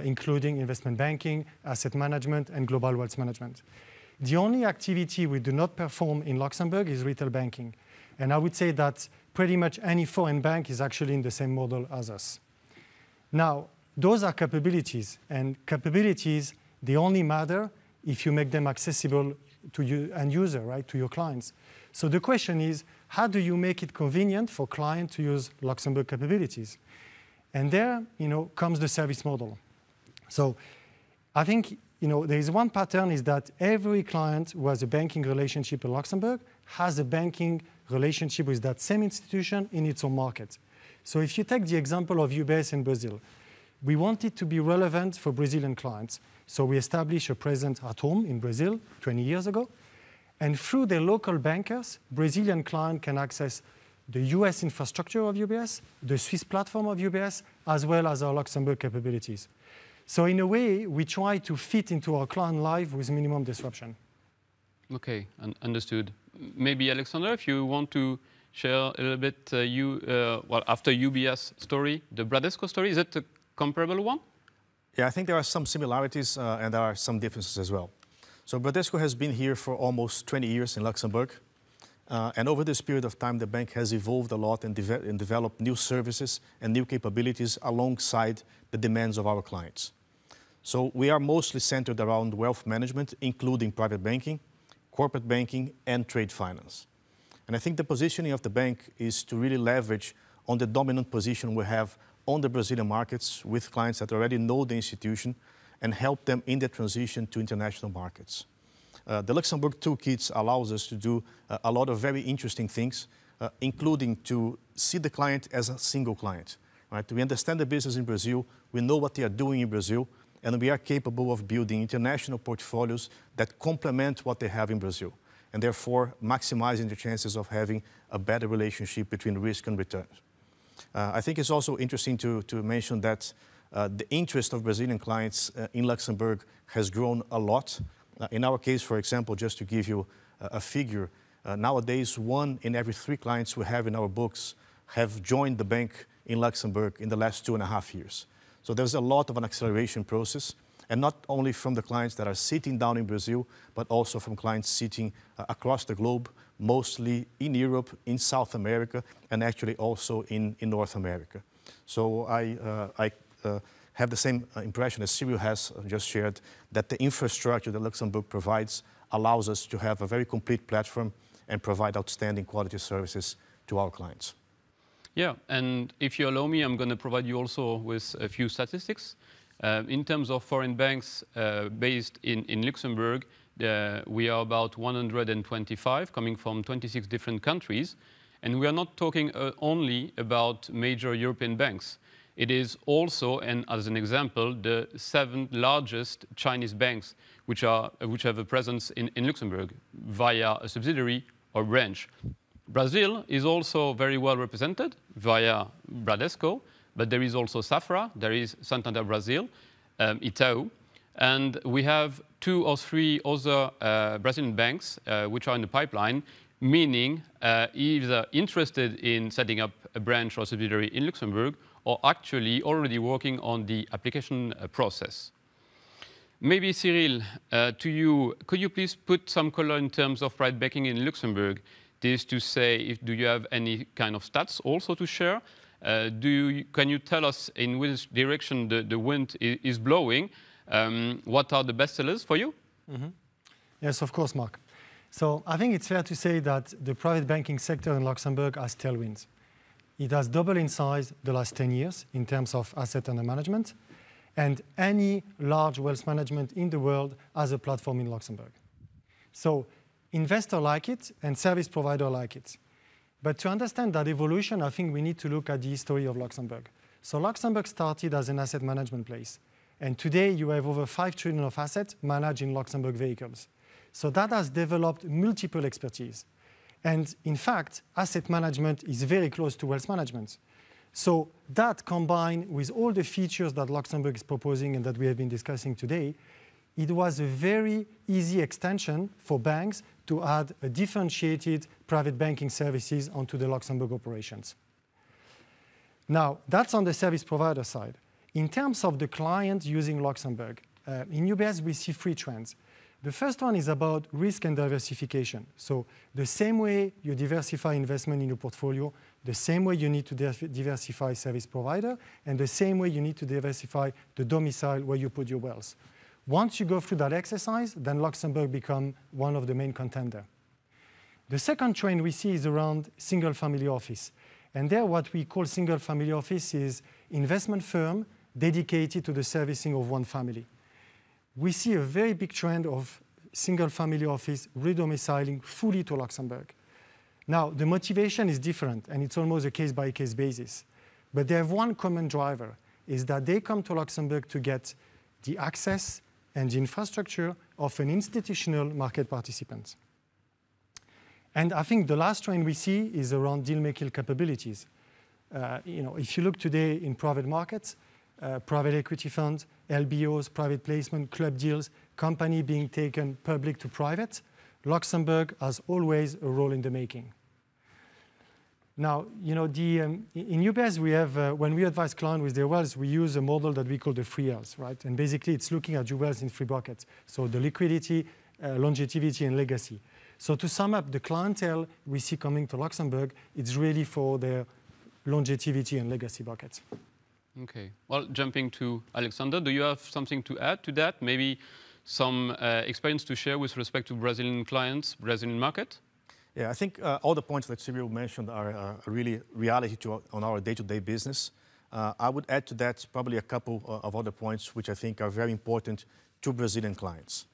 including investment banking, asset management, and global wealth management. The only activity we do not perform in Luxembourg is retail banking. And I would say that pretty much any foreign bank is actually in the same model as us. Now, those are capabilities, and capabilities, they only matter if you make them accessible to you end user, right, to your clients. So the question is, how do you make it convenient for clients to use Luxembourg capabilities? And there, comes the service model. So I think, there is one pattern is that every client who has a banking relationship in Luxembourg has a banking relationship with that same institution in its own market. So if you take the example of UBS in Brazil, we wanted to be relevant for Brazilian clients. So we established a presence at home in Brazil 20 years ago. And through their local bankers, Brazilian clients can access the US infrastructure of UBS, the Swiss platform of UBS, as well as our Luxembourg capabilities. So in a way, we try to fit into our client life with minimum disruption. Okay, understood. Maybe Alexandre, if you want to share a little bit, after UBS story, the Bradesco story, is it a comparable one? Yeah, I think there are some similarities and there are some differences as well. So Bradesco has been here for almost 20 years in Luxembourg. And over this period of time, the bank has evolved a lot and developed new services and new capabilities alongside the demands of our clients. So we are mostly centered around wealth management, including private banking, corporate banking, and trade finance. And I think the positioning of the bank is to really leverage on the dominant position we have on the Brazilian markets with clients that already know the institution and help them in the transition to international markets. The Luxembourg Toolkit allows us to do a lot of very interesting things, including to see the client as a single client. Right? We understand the business in Brazil, we know what they are doing in Brazil, and we are capable of building international portfolios that complement what they have in Brazil, and therefore maximizing the chances of having a better relationship between risk and return. I think it's also interesting to mention that the interest of Brazilian clients in Luxembourg has grown a lot. In our case, for example, just to give you a figure, nowadays 1 in every 3 clients we have in our books have joined the bank in Luxembourg in the last 2.5 years. So there's a lot of an acceleration process, and not only from the clients that are sitting down in Brazil, but also from clients sitting across the globe, mostly in Europe, in South America, and actually also in North America. So I have the same impression as Cyril has just shared, that the infrastructure that Luxembourg provides allows us to have a very complete platform and provide outstanding quality services to our clients. Yeah, and if you allow me, I'm going to provide you also with a few statistics. In terms of foreign banks based in Luxembourg, we are about 125, coming from 26 different countries. And we are not talking only about major European banks. It is also, and as an example, the 7th largest Chinese banks which have a presence in Luxembourg via a subsidiary or branch. Brazil is also very well represented via Bradesco, but there is also Safra, there is Santander Brazil, Itaú, and we have 2 or 3 other Brazilian banks which are in the pipeline, meaning either interested in setting up a branch or subsidiary in Luxembourg or actually already working on the application process. Maybe, Cyril, to you, could you please put some color in terms of private banking in Luxembourg? This is to say, do you have any kind of stats also to share? Can you tell us in which direction the wind is blowing? What are the best sellers for you? Mm-hmm. Yes, of course, Mark. So I think it's fair to say that the private banking sector in Luxembourg has tailwinds. It has doubled in size the last 10 years in terms of asset under management, and any large wealth management in the world has a platform in Luxembourg. So investors like it and service providers like it. But to understand that evolution, I think we need to look at the history of Luxembourg. So Luxembourg started as an asset management place. And today you have over 5 trillion of assets managed in Luxembourg vehicles. So that has developed multiple expertise. And in fact, asset management is very close to wealth management. So that combined with all the features that Luxembourg is proposing and that we have been discussing today, it was a very easy extension for banks to add a differentiated private banking services onto the Luxembourg operations. Now, that's on the service provider side. In terms of the client using Luxembourg, in UBS we see 3 trends. The first one is about risk and diversification. So the same way you diversify investment in your portfolio, the same way you need to diversify service provider, and the same way you need to diversify the domicile where you put your wealth. Once you go through that exercise, then Luxembourg becomes one of the main contenders. The second trend we see is around single family office. And there what we call single family office is investment firm dedicated to the servicing of one family. We see a very big trend of single family office redomiciling fully to Luxembourg. Now, the motivation is different, and it's almost a case-by-case basis. But they have one common driver, is that they come to Luxembourg to get the access and the infrastructure of an institutional market participant. And I think the last trend we see is around deal-making capabilities. If you look today in private markets, private equity funds, LBOs, private placement, club deals, company being taken public to private, Luxembourg has always a role in the making. Now, in UBS, we have, when we advise clients with their wealth, we use a model that we call the 3 Ls, right? And basically, it's looking at your wealth in 3 buckets. So the liquidity, longevity, and legacy. So to sum up, the clientele we see coming to Luxembourg, it's really for their longevity and legacy buckets. Okay. Well, jumping to Alexander, do you have something to add to that? Maybe some experience to share with respect to Brazilian clients, Brazilian market? Yeah, I think all the points that Cyril mentioned are really reality on our day-to-day business. I would add to that probably a couple of other points which I think are very important to Brazilian clients.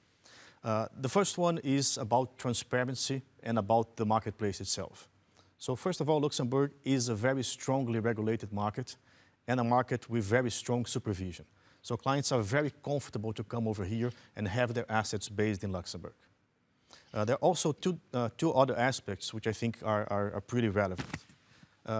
The first one is about transparency and about the marketplace itself. So first of all, Luxembourg is a very strongly regulated market and a market with very strong supervision. So clients are very comfortable to come over here and have their assets based in Luxembourg. There are also two other aspects which I think are pretty relevant.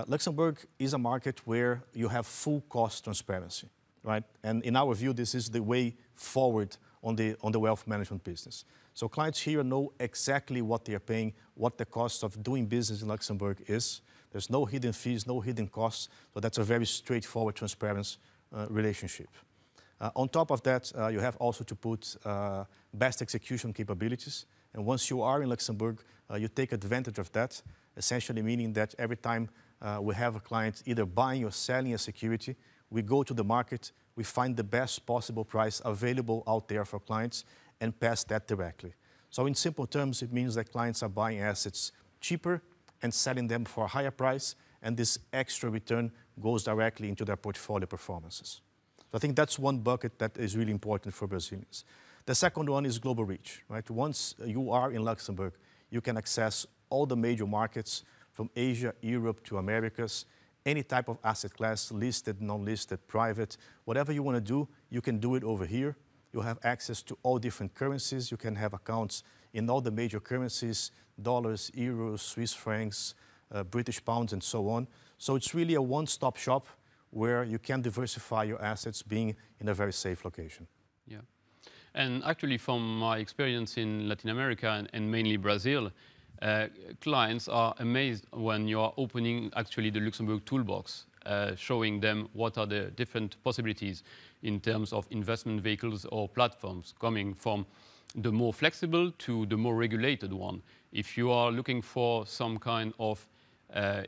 Luxembourg is a market where you have full cost transparency, right? And in our view, this is the way forward on the wealth management business. So clients here know exactly what they are paying, what the cost of doing business in Luxembourg is. There's no hidden fees, no hidden costs, so that's a very straightforward, transparent relationship. On top of that, you have also to put best execution capabilities, And once you are in Luxembourg, you take advantage of that, essentially meaning that every time we have a client either buying or selling a security, we go to the market, we find the best possible price available out there for clients and pass that directly. So in simple terms, it means that clients are buying assets cheaper and selling them for a higher price, and this extra return goes directly into their portfolio performances. So I think that's one bucket that is really important for Brazilians. The second one is global reach, right? Once you are in Luxembourg, you can access all the major markets from Asia, Europe to Americas, any type of asset class, listed, non-listed, private, whatever you want to do, you can do it over here. You have access to all different currencies. You can have accounts in all the major currencies, dollars, euros, Swiss francs, British pounds, and so on. So it's really a one-stop shop where you can diversify your assets being in a very safe location. Yeah. And actually, from my experience in Latin America and mainly Brazil, clients are amazed when you are opening actually the Luxembourg toolbox, showing them what are the different possibilities in terms of investment vehicles or platforms, coming from the more flexible to the more regulated one. If you are looking for some kind of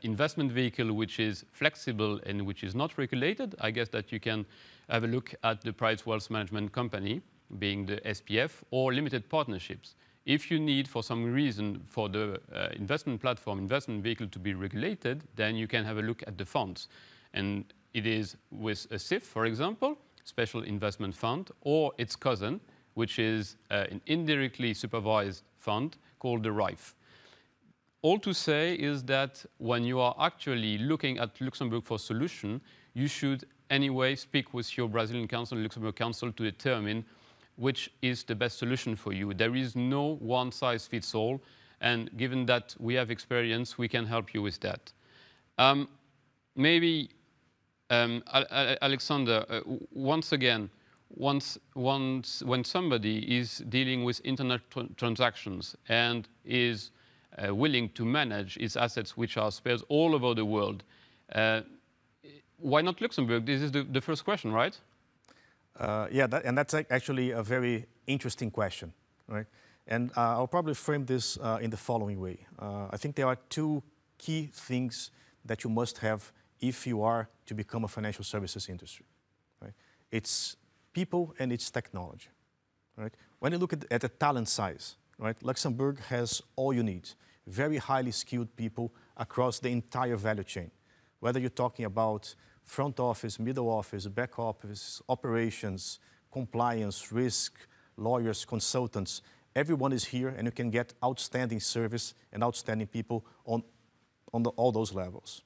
investment vehicle which is flexible and which is not regulated, I guess that you can have a look at the private wealth management company, being the SPF, or limited partnerships. If you need, for some reason, for the investment platform, investment vehicle to be regulated, then you can have a look at the funds. And it is with a SIF, for example, Special Investment Fund, or its cousin, which is an indirectly supervised fund called the RIFE. All to say is that when you are actually looking at Luxembourg for solution, you should anyway speak with your Brazilian council, Luxembourg council, to determine which is the best solution for you. There is no one-size-fits-all, and given that we have experience, we can help you with that. Maybe, Alexander, once again, when somebody is dealing with internet transactions and is willing to manage its assets, which are spread all over the world, why not Luxembourg? This is the first question, right? Yeah, and that's actually a very interesting question, right? And I'll probably frame this in the following way. I think there are two key things that you must have if you are to become a financial services industry, right? It's people and it's technology, right? When you look at the talent size, right, Luxembourg has all you need. Very highly skilled people across the entire value chain. Whether you're talking about front office, middle office, back office, operations, compliance, risk, lawyers, consultants, everyone is here and you can get outstanding service and outstanding people on all those levels.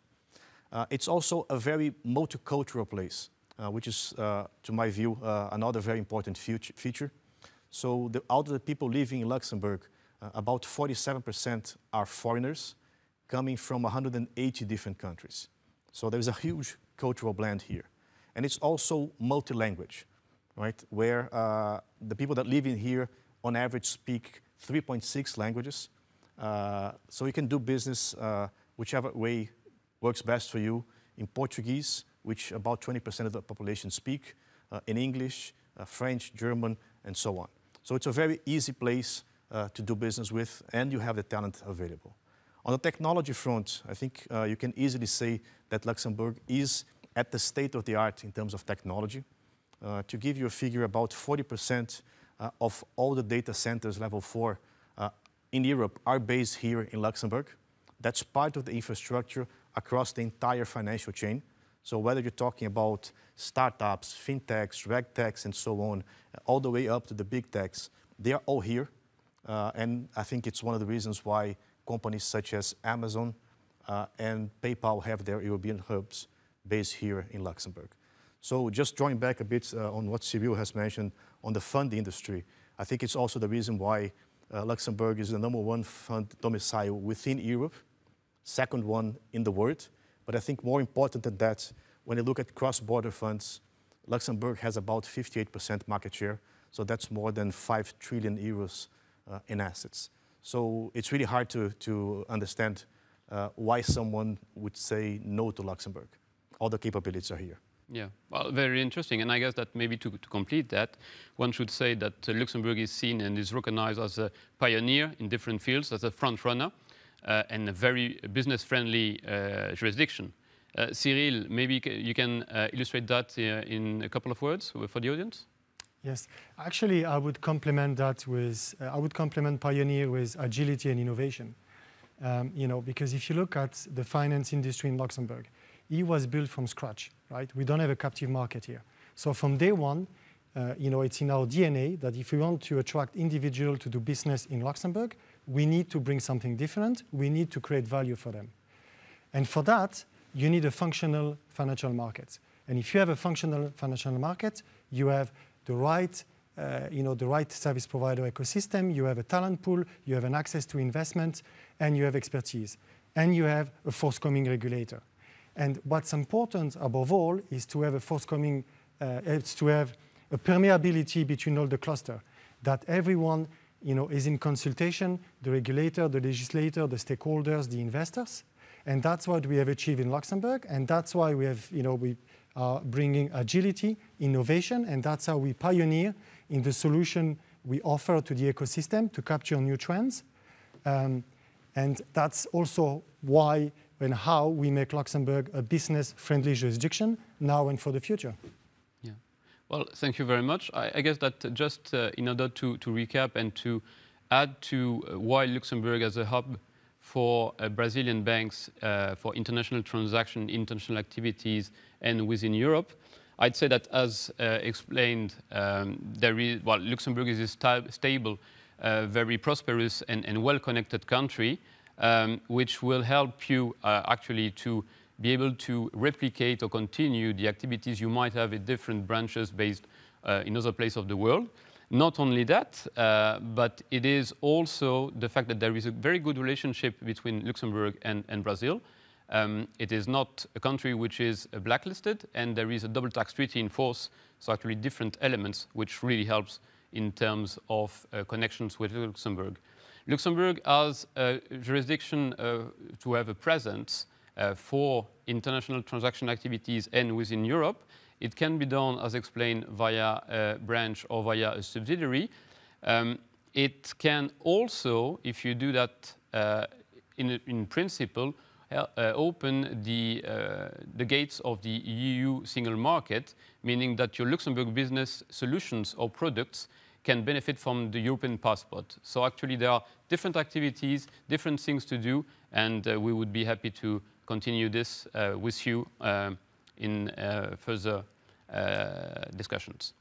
It's also a very multicultural place, which is, to my view, another very important feature. So out of the people living in Luxembourg, about 47% are foreigners coming from 180 different countries. So there's a huge cultural blend here. And it's also multi-language, right? Where the people that live in here, on average, speak 3.6 languages. So you can do business whichever way works best for you. In Portuguese, which about 20% of the population speak, in English, French, German, and so on. So it's a very easy place to do business with, and you have the talent available. On the technology front, I think you can easily say that Luxembourg is at the state of the art in terms of technology. To give you a figure, about 40% of all the data centers level 4 in Europe are based here in Luxembourg. That's part of the infrastructure across the entire financial chain. So whether you're talking about startups, fintechs, regtechs, and so on, all the way up to the big techs, they are all here. And I think it's one of the reasons why companies such as Amazon and PayPal have their European hubs based here in Luxembourg. So just drawing back a bit on what Cyril has mentioned on the fund industry, I think it's also the reason why Luxembourg is the #1 fund domicile within Europe, second one in the world. But I think more important than that, when you look at cross-border funds, Luxembourg has about 58% market share. So that's more than 5 trillion euros in assets. So it's really hard to understand why someone would say no to Luxembourg. All the capabilities are here. Yeah, well, very interesting. And I guess that maybe to complete that, one should say that Luxembourg is seen and is recognized as a pioneer in different fields, as a front runner, and a very business-friendly jurisdiction. Cyril, maybe you can illustrate that in a couple of words for the audience? Yes, actually, I would complement that with, I would complement Pioneer with agility and innovation. Because if you look at the finance industry in Luxembourg, it was built from scratch, right? We don't have a captive market here. So from day one, it's in our DNA that if we want to attract individuals to do business in Luxembourg, we need to bring something different. We need to create value for them. And for that, you need a functional financial market. And if you have a functional financial market, you have the right, the right service provider ecosystem, you have a talent pool, you have an access to investment, and you have expertise. And you have a forthcoming regulator. And what's important above all is to have a forthcoming, to have a permeability between all the cluster, that everyone is in consultation, the regulator, the legislator, the stakeholders, the investors. And that's what we have achieved in Luxembourg. And that's why we have, we are bringing agility, innovation, and that's how we pioneer in the solution we offer to the ecosystem to capture new trends. And that's also why and how we make Luxembourg a business-friendly jurisdiction now and for the future. Yeah. Well, thank you very much. I guess that just in order to recap and to add to why Luxembourg as a hub for Brazilian banks for international transaction, international activities, and within Europe, I'd say that as explained, Luxembourg is a stable, very prosperous and well-connected country, which will help you actually to be able to replicate or continue the activities you might have in different branches based in other places of the world. Not only that, but it is also the fact that there is a very good relationship between Luxembourg and Brazil. It is not a country which is blacklisted, and there is a double tax treaty in force, so actually different elements, which really helps in terms of connections with Luxembourg. Luxembourg has a jurisdiction to have a presence for international transaction activities and within Europe. It can be done, as explained, via a branch or via a subsidiary. It can also, if you do that in principle, open the gates of the EU single market, meaning that your Luxembourg business solutions or products can benefit from the European passport. So actually there are different activities, different things to do, and we would be happy to continue this with you in further discussions.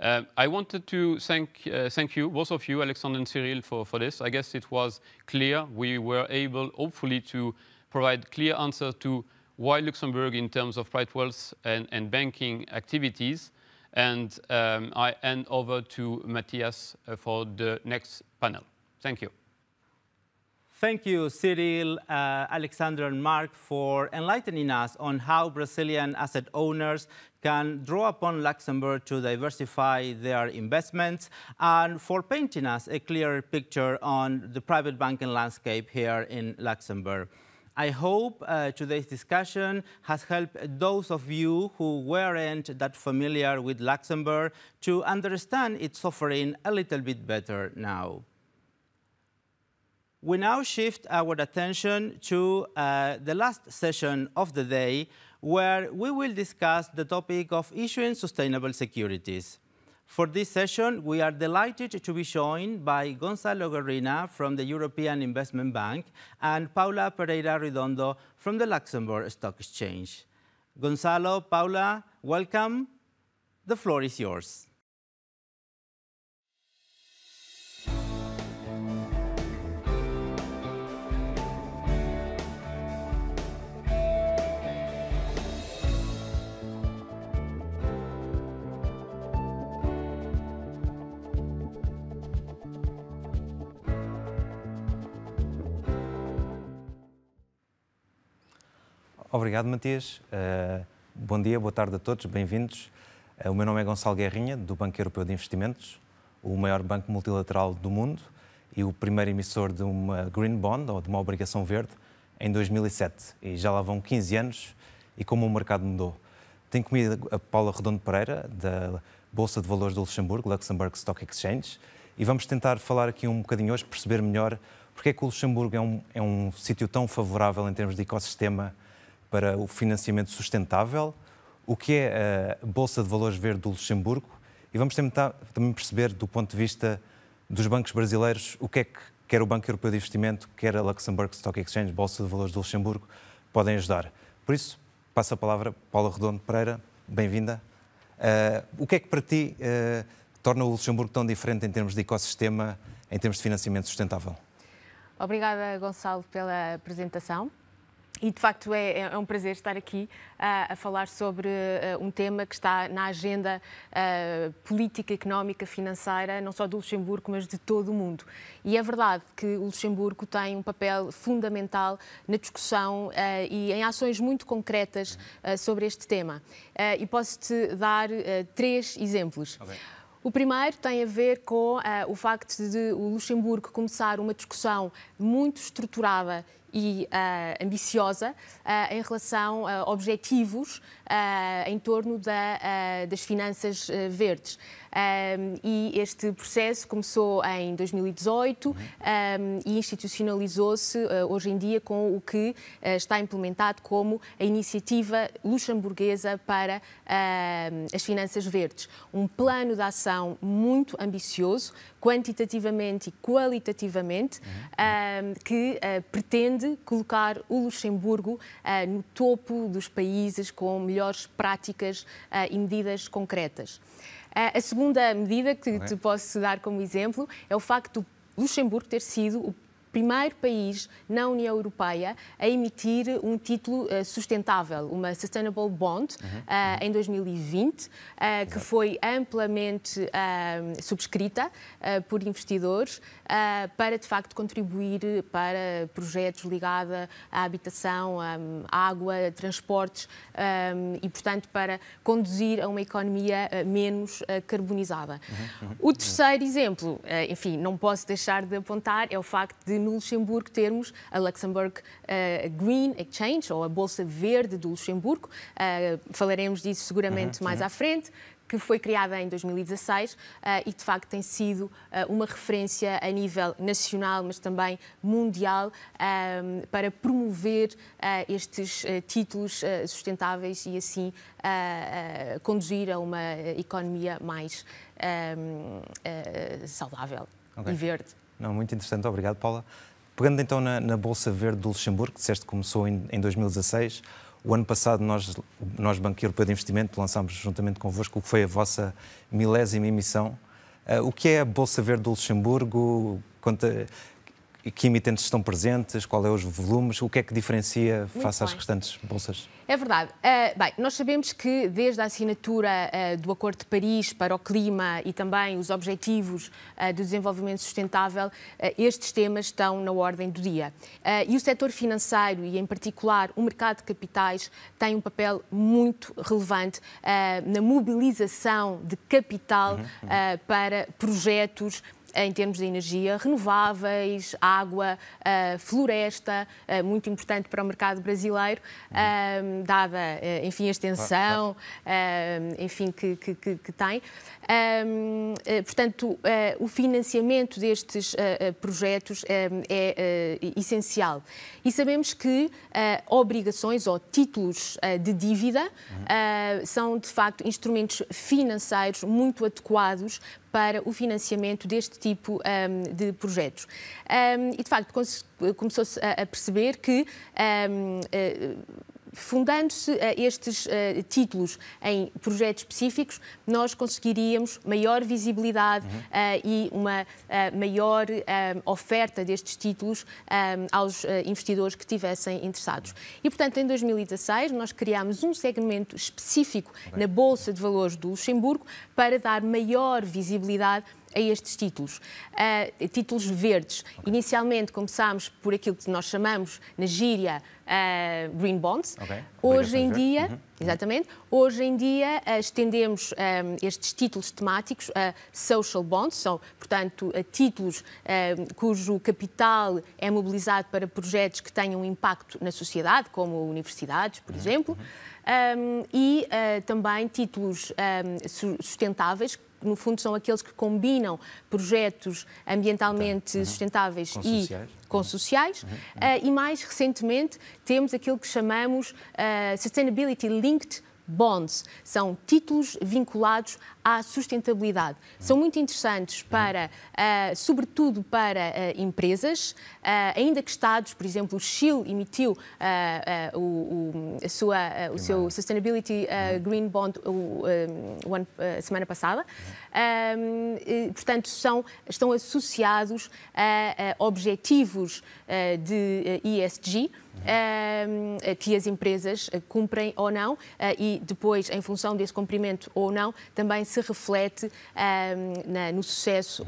I wanted to thank you, both of you, Alexandre and Cyril, for this. I guess it was clear. We were able, hopefully, to provide clear answers to why Luxembourg in terms of private wealth and banking activities. And I hand over to Matthias for the next panel. Thank you. Thank you, Cyril, Alexandre, and Mark, for enlightening us on how Brazilian asset owners can draw upon Luxembourg to diversify their investments, and for painting us a clearer picture on the private banking landscape here in Luxembourg. I hope today's discussion has helped those of you who weren't that familiar with Luxembourg to understand its offering a little bit better now. We now shift our attention to the last session of the day, where we will discuss the topic of issuing sustainable securities. For this session, we are delighted to be joined by Gonzalo Gorrina from the European Investment Bank and Paula Pereira Redondo from the Luxembourg Stock Exchange. Gonzalo, Paula, welcome. The floor is yours. Obrigado, Matias. Bom dia, boa tarde a todos, bem-vindos. O meu nome é Gonçalo Guerrinha, do Banco Europeu de Investimentos, o maior banco multilateral do mundo e o primeiro emissor de uma Green Bond, ou de uma obrigação verde, em 2007. E já lá vão 15 anos e como o mercado mudou. Tenho comigo a Paula Redondo Pereira, da Bolsa de Valores do Luxemburgo, Luxembourg Stock Exchange, e vamos tentar falar aqui um bocadinho hoje, perceber melhor porque é que o Luxemburgo é um sítio tão favorável em termos de ecossistema para o financiamento sustentável, o que é a Bolsa de Valores Verde do Luxemburgo, e vamos tentar também perceber, do ponto de vista dos bancos brasileiros, o que é que quer o Banco Europeu de Investimento, quer a Luxembourg Stock Exchange, Bolsa de Valores do Luxemburgo, podem ajudar. Por isso, passo a palavra, Paula Redondo Pereira, bem-vinda. O que é que para ti torna o Luxemburgo tão diferente em termos de ecossistema, em termos de financiamento sustentável? Obrigada, Gonçalo, pela apresentação. E, de facto, é um prazer estar aqui a falar sobre um tema que está na agenda política, económica, financeira, não só do Luxemburgo, mas de todo o mundo. E é verdade que o Luxemburgo tem um papel fundamental na discussão e em ações muito concretas sobre este tema. E posso-te dar 3 exemplos. Okay. O primeiro tem a ver com o facto de o Luxemburgo começar uma discussão muito estruturada e ambiciosa em relação a objetivos em torno das finanças verdes. E este processo começou em 2018 e institucionalizou-se hoje em dia com o que está implementado como a Iniciativa Luxemburguesa para as Finanças Verdes. Um plano de ação muito ambicioso, quantitativamente e qualitativamente, que pretende colocar o Luxemburgo no topo dos países com melhores práticas e medidas concretas. A segunda medida que te posso dar como exemplo é o facto do Luxemburgo ter sido o primeiro país na União Europeia a emitir um título sustentável, uma Sustainable Bond, em 2020, que foi amplamente subscrita por investidores para, de facto, contribuir para projetos ligados à habitação, à água, transportes e, portanto, para conduzir a uma economia menos carbonizada. O terceiro exemplo, enfim, não posso deixar de apontar, é o facto de no Luxemburgo termos a Luxembourg Green Exchange, ou a Bolsa Verde do Luxemburgo. Falaremos disso seguramente mais à frente, que foi criada em 2016 e, de facto, tem sido uma referência a nível nacional, mas também mundial, para promover estes títulos sustentáveis e, assim, conduzir a uma economia mais saudável e verde. Não, muito interessante, obrigado, Paula. Pegando então na Bolsa Verde do Luxemburgo, que disseste que começou em 2016, o ano passado nós, Banco Europeu de Investimento, lançámos juntamente convosco o que foi a vossa 1000ª emissão. O que é a Bolsa Verde do Luxemburgo? Que emitentes estão presentes? Qual é os volumes? O que é que diferencia face às restantes bolsas? É verdade. Bem, nós sabemos que desde a assinatura do Acordo de Paris para o clima e também os objetivos do desenvolvimento sustentável, estes temas estão na ordem do dia. E o setor financeiro e, em particular, o mercado de capitais tem um papel muito relevante na mobilização de capital para projetos em termos de energia renováveis, água, floresta, muito importante para o mercado brasileiro, dada, enfim, a extensão, enfim, que tem. Portanto, o financiamento destes projetos é essencial. E sabemos que obrigações ou títulos de dívida são, de facto, instrumentos financeiros muito adequados para o financiamento deste tipo de projetos. E, de facto, começou-se a perceber que, fundando-se estes títulos em projetos específicos, nós conseguiríamos maior visibilidade e uma maior oferta destes títulos aos investidores que estivessem interessados. E, portanto, em 2016, nós criámos um segmento específico na Bolsa de Valores do Luxemburgo para dar maior visibilidade a estes títulos. Títulos verdes. Inicialmente começámos por aquilo que nós chamamos na gíria Green Bonds. Hoje em dia, exatamente, hoje em dia estendemos estes títulos temáticos a Social Bonds, são, portanto, títulos cujo capital é mobilizado para projetos que tenham impacto na sociedade, como universidades, por exemplo, e também títulos sustentáveis, que no fundo são aqueles que combinam projetos ambientalmente sustentáveis com sociais. E mais recentemente temos aquilo que chamamos Sustainability Linked Bonds. São títulos vinculados à sustentabilidade. São muito interessantes para, sobretudo para empresas, ainda que Estados, por exemplo, o Chile emitiu o seu Sustainability Green Bond semana passada. Portanto, estão associados a objetivos de ESG, que as empresas cumprem ou não, e depois, em função desse cumprimento ou não, também se reflete no sucesso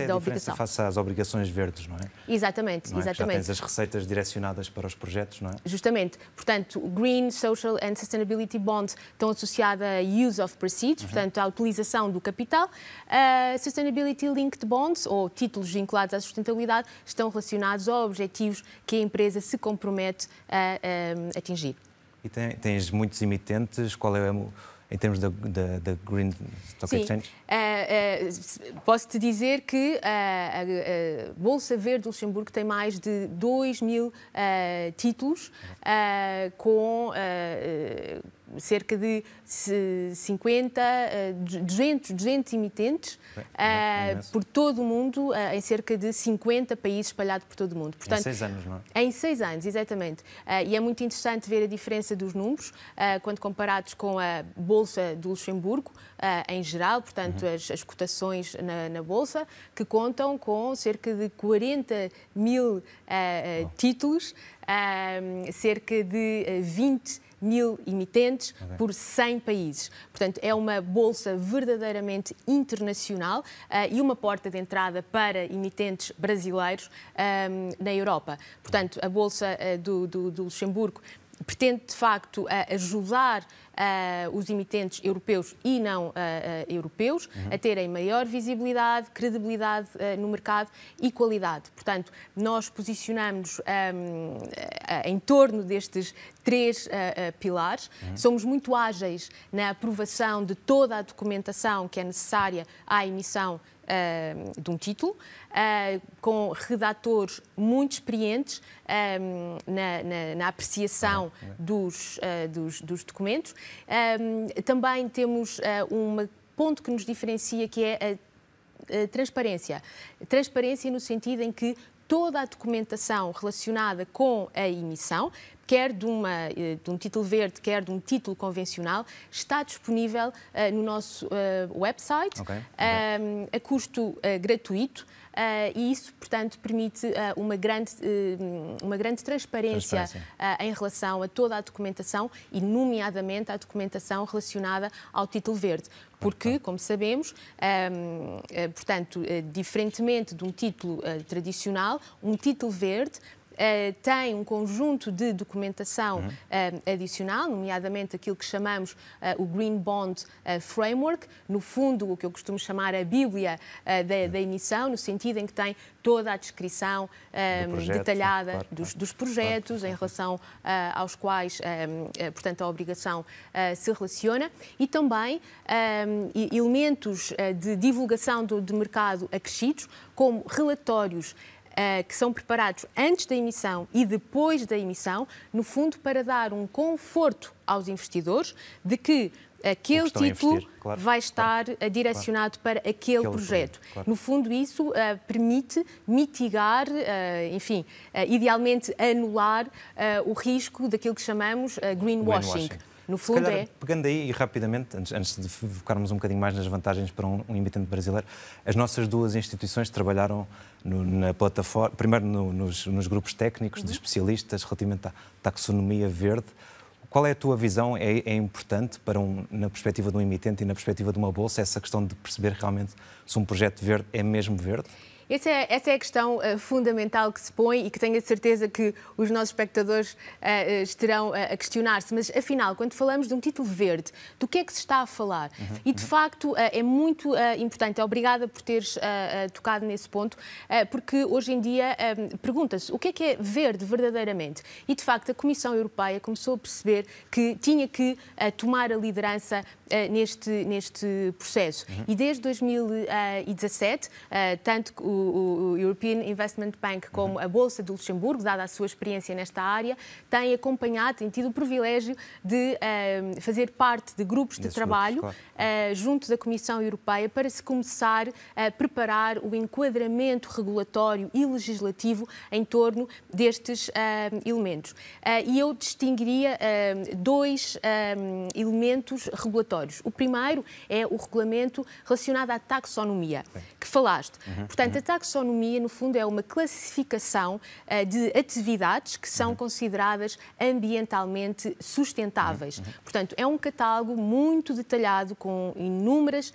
da obrigação. Face às obrigações verdes, não é? Exatamente, não é? exatamente. Já tens as receitas direcionadas para os projetos, não é? Justamente. Portanto, Green, Social and Sustainability Bonds estão associadas a Use of Proceeds, portanto, à utilização do capital. Sustainability Linked Bonds, ou títulos vinculados à sustentabilidade, estão relacionados a objetivos que a empresa se compromete a atingir. E tens muitos emitentes, qual é em termos da Green Stock Exchange? Posso-te dizer que a Bolsa Verde do Luxemburgo tem mais de 2.000 títulos, com cerca de 200 emitentes por todo o mundo, em cerca de 50 países espalhados por todo o mundo. Portanto, em 6 anos, não é? Em 6 anos, exatamente. E é muito interessante ver a diferença dos números quando comparados com a Bolsa do Luxemburgo, em geral, portanto, as cotações na Bolsa, que contam com cerca de 40.000 títulos, cerca de 20.000 emitentes por 100 países. Portanto, é uma bolsa verdadeiramente internacional e uma porta de entrada para emitentes brasileiros na Europa. Portanto, a bolsa do Luxemburgo pretende, de facto, ajudar os emitentes europeus e não europeus a terem maior visibilidade, credibilidade no mercado e qualidade. Portanto, nós posicionamos em torno destes 3 pilares. Somos muito ágeis na aprovação de toda a documentação que é necessária à emissão de um título, com redatores muito experientes na apreciação dos documentos. Também temos um ponto que nos diferencia, que é a transparência. Transparência no sentido em que toda a documentação relacionada com a emissão, quer de um título verde, quer de um título convencional, está disponível no nosso website, a custo gratuito, e isso, portanto, permite uma grande transparência em relação a toda a documentação e, nomeadamente, a documentação relacionada ao título verde. Porque, como sabemos, portanto, diferentemente de um título tradicional, um título verde tem um conjunto de documentação adicional, nomeadamente aquilo que chamamos o Green Bond Framework, no fundo o que eu costumo chamar a Bíblia da emissão, no sentido em que tem toda a descrição detalhada dos projetos em relação aos quais, portanto, a obrigação se relaciona, e também elementos de divulgação de mercado acrescidos, como relatórios que são preparados antes da emissão e depois da emissão, no fundo para dar um conforto aos investidores de que aquele título vai estar direcionado para aquele projeto. No fundo, isso permite mitigar, enfim, idealmente anular o risco daquilo que chamamos greenwashing. No fundo, pegando aí e rapidamente, antes de focarmos um bocadinho mais nas vantagens para um emitente brasileiro, as nossas 2 instituições trabalharam na plataforma, primeiro nos grupos técnicos de especialistas relativamente à taxonomia verde. Qual é a tua visão? É importante na perspectiva de um emitente e na perspectiva de uma bolsa essa questão de perceber realmente se um projeto verde é mesmo verde? Essa é a questão fundamental que se põe e que tenho a certeza que os nossos espectadores estarão a questionar-se. Mas, afinal, quando falamos de um título verde, do que é que se está a falar? E, de facto, é muito importante. Obrigada por teres tocado nesse ponto, porque hoje em dia pergunta-se o que é verde verdadeiramente. E, de facto, a Comissão Europeia começou a perceber que tinha que tomar a liderança neste processo. E desde 2017, tanto o European Investment Bank como a Bolsa de Luxemburgo, dada a sua experiência nesta área, têm acompanhado, têm tido o privilégio de fazer parte de grupos de trabalho junto da Comissão Europeia para se começar a preparar o enquadramento regulatório e legislativo em torno destes elementos. E eu distinguiria dois elementos regulatórios. O primeiro é o regulamento relacionado à taxonomia, que falaste. Portanto, a taxonomia, no fundo, é uma classificação de atividades que são consideradas ambientalmente sustentáveis. Portanto, é um catálogo muito detalhado com inúmeras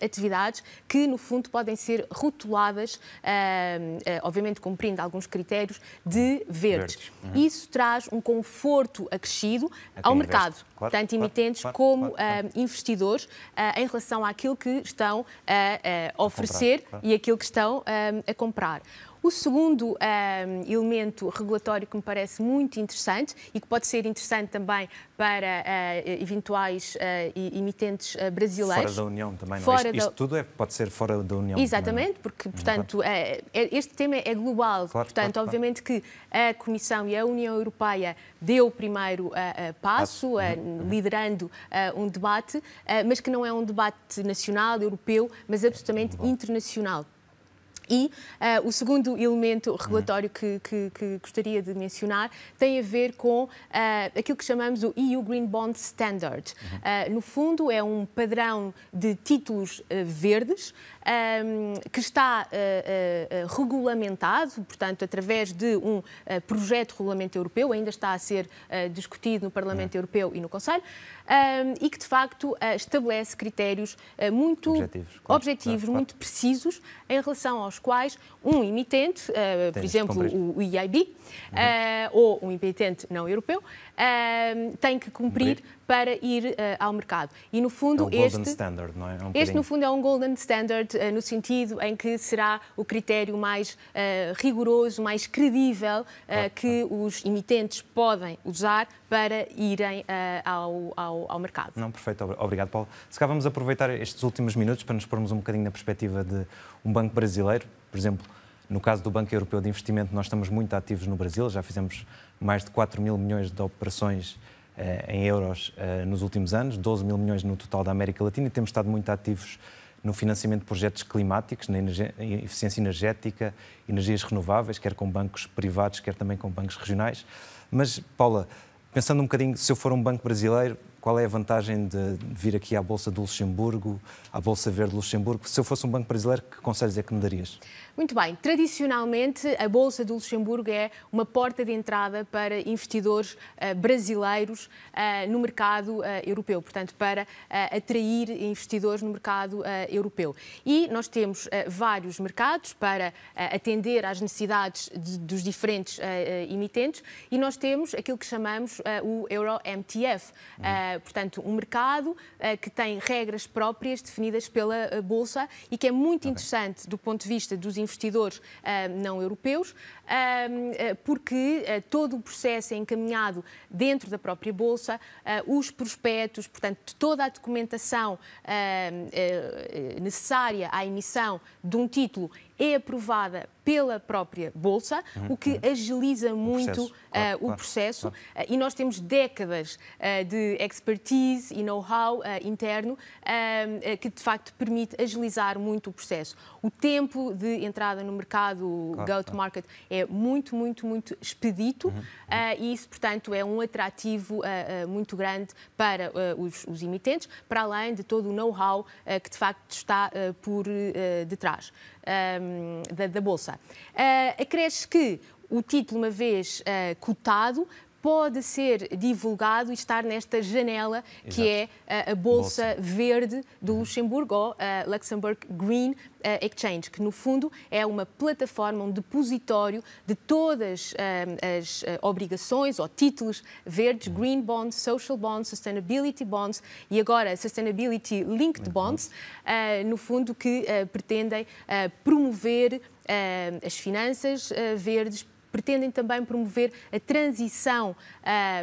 atividades que, no fundo, podem ser rotuladas, obviamente cumprindo alguns critérios, de verdes. Isso traz um conforto acrescido ao mercado, tanto emitentes como investidores, em relação àquilo que estão a oferecer e aquilo que estão a comprar. O segundo elemento regulatório que me parece muito interessante e que pode ser interessante também para eventuais emitentes brasileiros. Fora da União também, não é? Isto tudo pode ser fora da União. Exatamente, porque, portanto, este tema é global. Portanto, obviamente que a Comissão e a União Europeia deu o primeiro passo, liderando um debate, mas que não é um debate nacional, europeu, mas absolutamente internacional. E o segundo elemento regulatório que gostaria de mencionar tem a ver com aquilo que chamamos o EU Green Bond Standard. No fundo, é um padrão de títulos verdes que está regulamentado, portanto, através de um projeto de regulamento europeu, ainda está a ser discutido no Parlamento Europeu e no Conselho, e que, de facto, estabelece critérios muito objetivos, muito precisos, em relação aos quais um emitente, por exemplo, o EIB, ou um emitente não europeu, tem que cumprir para ir ao mercado. E, no fundo, é um golden standard, não é? Este, no fundo, é um golden standard no sentido em que será o critério mais rigoroso, mais credível que os emitentes podem usar para irem ao mercado. Não, perfeito. Obrigado, Paulo. Se cá vamos aproveitar estes últimos minutos para nos pormos um bocadinho na perspectiva de um banco brasileiro. Por exemplo, no caso do Banco Europeu de Investimento, nós estamos muito ativos no Brasil, já fizemos mais de 4 mil milhões de operações em euros nos últimos anos, 12 mil milhões no total da América Latina, e temos estado muito ativos no financiamento de projetos climáticos, na eficiência energética, energias renováveis, quer com bancos privados, quer também com bancos regionais. Mas, Paula, pensando um bocadinho, se eu for um banco brasileiro, qual é a vantagem de vir aqui à Bolsa de Luxemburgo, à Bolsa Verde de Luxemburgo? Se eu fosse um banco brasileiro, que conselhos é que me darias? Muito bem. Tradicionalmente, a Bolsa de Luxemburgo é uma porta de entrada para investidores brasileiros no mercado europeu, portanto, para atrair investidores no mercado europeu. E nós temos vários mercados para atender às necessidades dos diferentes emitentes, e nós temos aquilo que chamamos o Euro MTF, portanto, um mercado que tem regras próprias definidas pela Bolsa e que é muito interessante do ponto de vista dos investidores não europeus, porque todo o processo é encaminhado dentro da própria Bolsa, os prospectos, portanto, toda a documentação necessária à emissão de um título é aprovada pela própria Bolsa, o que agiliza muito o processo. E nós temos décadas de expertise e know-how interno que, de facto, permite agilizar muito o processo. O tempo de entrada no mercado, o go-to-market, é muito, muito, muito expedito e isso, portanto, é um atrativo muito grande para os emitentes, para além de todo o know-how que, de facto, está por detrás da Bolsa. Acresce que o título, uma vez cotado, pode ser divulgado e estar nesta janela que é a Bolsa Verde do Luxemburgo, ou a Luxembourg Green Exchange, que no fundo é uma plataforma, um depositório de todas as obrigações ou títulos verdes, Green Bonds, Social Bonds, Sustainability Bonds e agora Sustainability Linked Bonds, no fundo que pretendem promover as finanças verdes, pretendem também promover a transição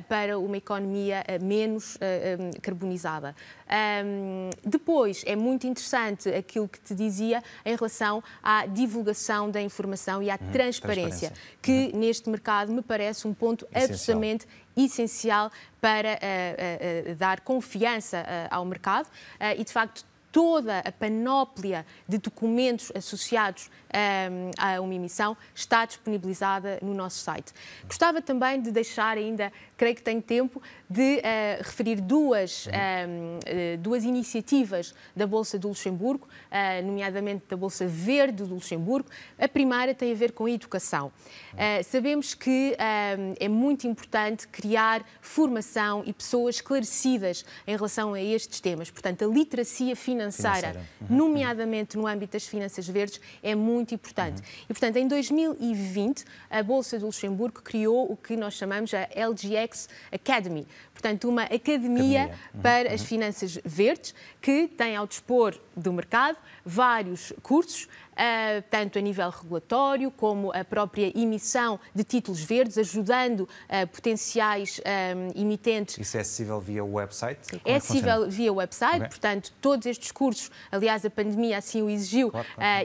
para uma economia menos carbonizada. Depois, é muito interessante aquilo que te dizia em relação à divulgação da informação e à transparência, que neste mercado me parece um ponto absolutamente essencial para dar confiança ao mercado e, de facto, toda a panóplia de documentos associados a uma emissão está disponibilizada no nosso site. Gostava também de deixar ainda, creio que tenho tempo, de referir duas iniciativas da Bolsa do Luxemburgo, nomeadamente da Bolsa Verde do Luxemburgo. A primeira tem a ver com a educação. Sabemos que é muito importante criar formação e pessoas esclarecidas em relação a estes temas. Portanto, a literacia financeira, nomeadamente no âmbito das finanças verdes, é muito importante. E, portanto, em 2020, a Bolsa do Luxemburgo criou o que nós chamamos a LGX Academy. Portanto, uma academia para as finanças verdes, que tem ao dispor do mercado vários cursos, tanto a nível regulatório como a própria emissão de títulos verdes, ajudando potenciais emitentes. Isso é acessível via website? É acessível via website, portanto, todos estes cursos, aliás, a pandemia assim o exigiu,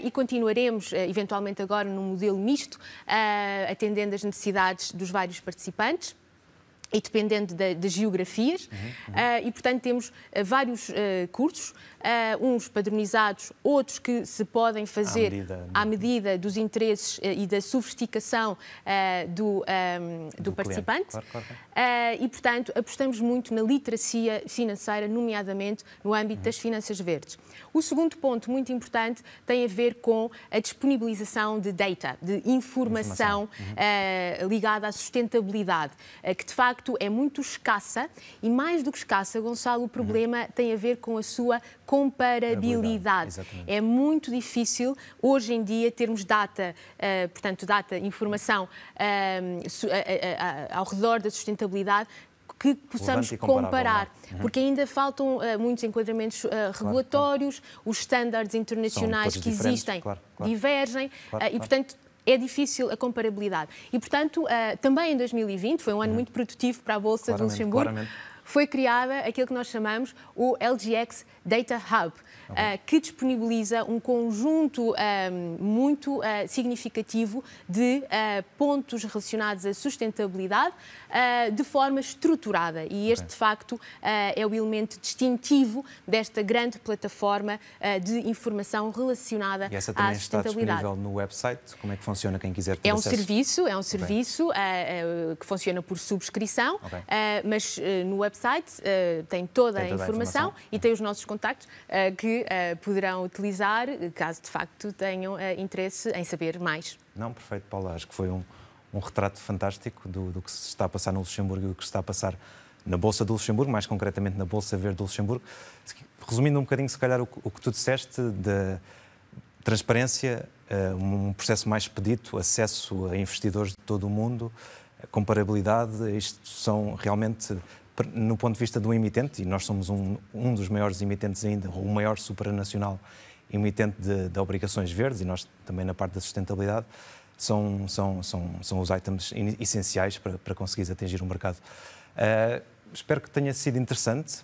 e continuaremos, eventualmente agora, num modelo misto, atendendo às necessidades dos vários participantes e dependendo das geografias. E, portanto, temos vários cursos, uns padronizados, outros que se podem fazer à medida dos interesses e da sofisticação do participante. E, portanto, apostamos muito na literacia financeira, nomeadamente no âmbito das finanças verdes. O segundo ponto muito importante tem a ver com a disponibilização de data, de informação ligada à sustentabilidade, que de facto é muito escassa e, mais do que escassa, Gonçalo, o problema tem a ver com a sua comparabilidade. É muito difícil hoje em dia termos data, informação ao redor da sustentabilidade que possamos comparar, porque ainda faltam muitos enquadramentos regulatórios, os estándares internacionais que existem divergem e, portanto, é difícil a comparabilidade. E, portanto, também em 2020, foi um ano muito produtivo para a Bolsa do Luxemburgo, foi criada aquilo que nós chamamos o LGX Data Hub, que disponibiliza um conjunto muito significativo de pontos relacionados à sustentabilidade de forma estruturada. E este, de facto, é o elemento distintivo desta grande plataforma de informação relacionada à sustentabilidade. E essa também está disponível no website? Como é que funciona quem quiser ter acesso? É um serviço que funciona por subscrição, mas no website tem toda a informação e tem os nossos contactos que poderão utilizar caso de facto tenham interesse em saber mais. Não, perfeito, Paula. Acho que foi um retrato fantástico do que se está a passar no Luxemburgo e do que se está a passar na Bolsa do Luxemburgo, mais concretamente na Bolsa Verde do Luxemburgo. Resumindo um bocadinho, se calhar, o que tu disseste de transparência, um processo mais expedito, acesso a investidores de todo o mundo, comparabilidade, isto são realmente, no ponto de vista do emitente, e nós somos um dos maiores emitentes ainda, ou o maior supranacional emitente de obrigações verdes, e nós também na parte da sustentabilidade, são os itens essenciais para conseguires atingir o mercado. Espero que tenha sido interessante.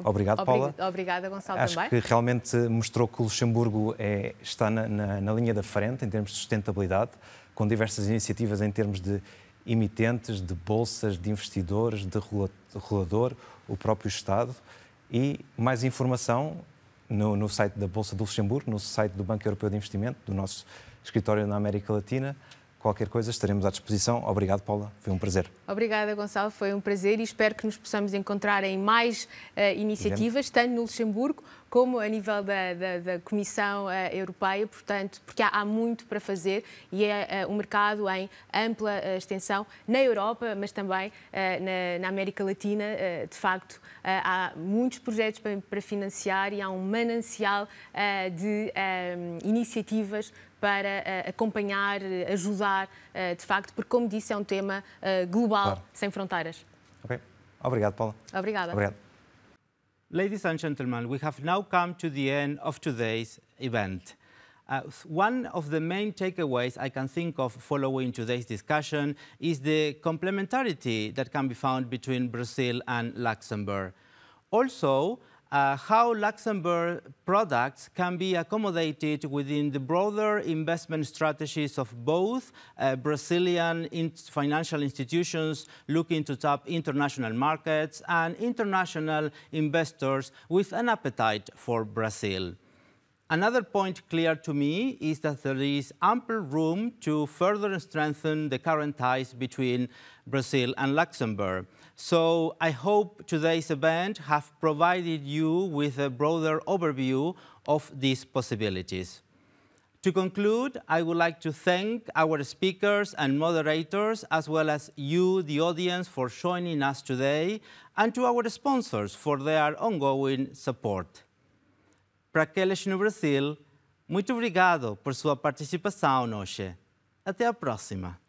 Obrigado, Paula. Obrigada, Gonçalo, Acho também. Que realmente mostrou que o Luxemburgo está na linha da frente em termos de sustentabilidade, com diversas iniciativas em termos de emitentes, de bolsas, de investidores, de regulador, o próprio Estado, e mais informação no site da Bolsa do Luxemburgo, no site do Banco Europeu de Investimento, do nosso escritório na América Latina. Qualquer coisa estaremos à disposição. Obrigado, Paula. Foi um prazer. Obrigada, Gonçalo. Foi um prazer e espero que nos possamos encontrar em mais iniciativas, tanto no Luxemburgo como a nível da Comissão Europeia, portanto, porque há muito para fazer e é um mercado em ampla extensão na Europa, mas também na América Latina. De facto, há muitos projetos para financiar e há um manancial de iniciativas para acompanhar, ajudar, de facto, porque, como disse, é um tema global, claro, sem fronteiras. Ok. Obrigado, Paula. Obrigada. Obrigado. Ladies and gentlemen, we have now come to the end of today's event. One of the main takeaways I can think of following today's discussion is the complementarity that can be found between Brazil and Luxembourg. Also, how Luxembourg products can be accommodated within the broader investment strategies of both Brazilian financial institutions looking to tap international markets and international investors with an appetite for Brazil. Another point clear to me is that there is ample room to further strengthen the current ties between Brazil and Luxembourg. So I hope today's event have provided you with a broader overview of these possibilities. To conclude, I would like to thank our speakers and moderators, as well as you, the audience, for joining us today, and to our sponsors for their ongoing support. Para aqueles no Brasil, muito obrigado por sua participação hoje. Até a próxima.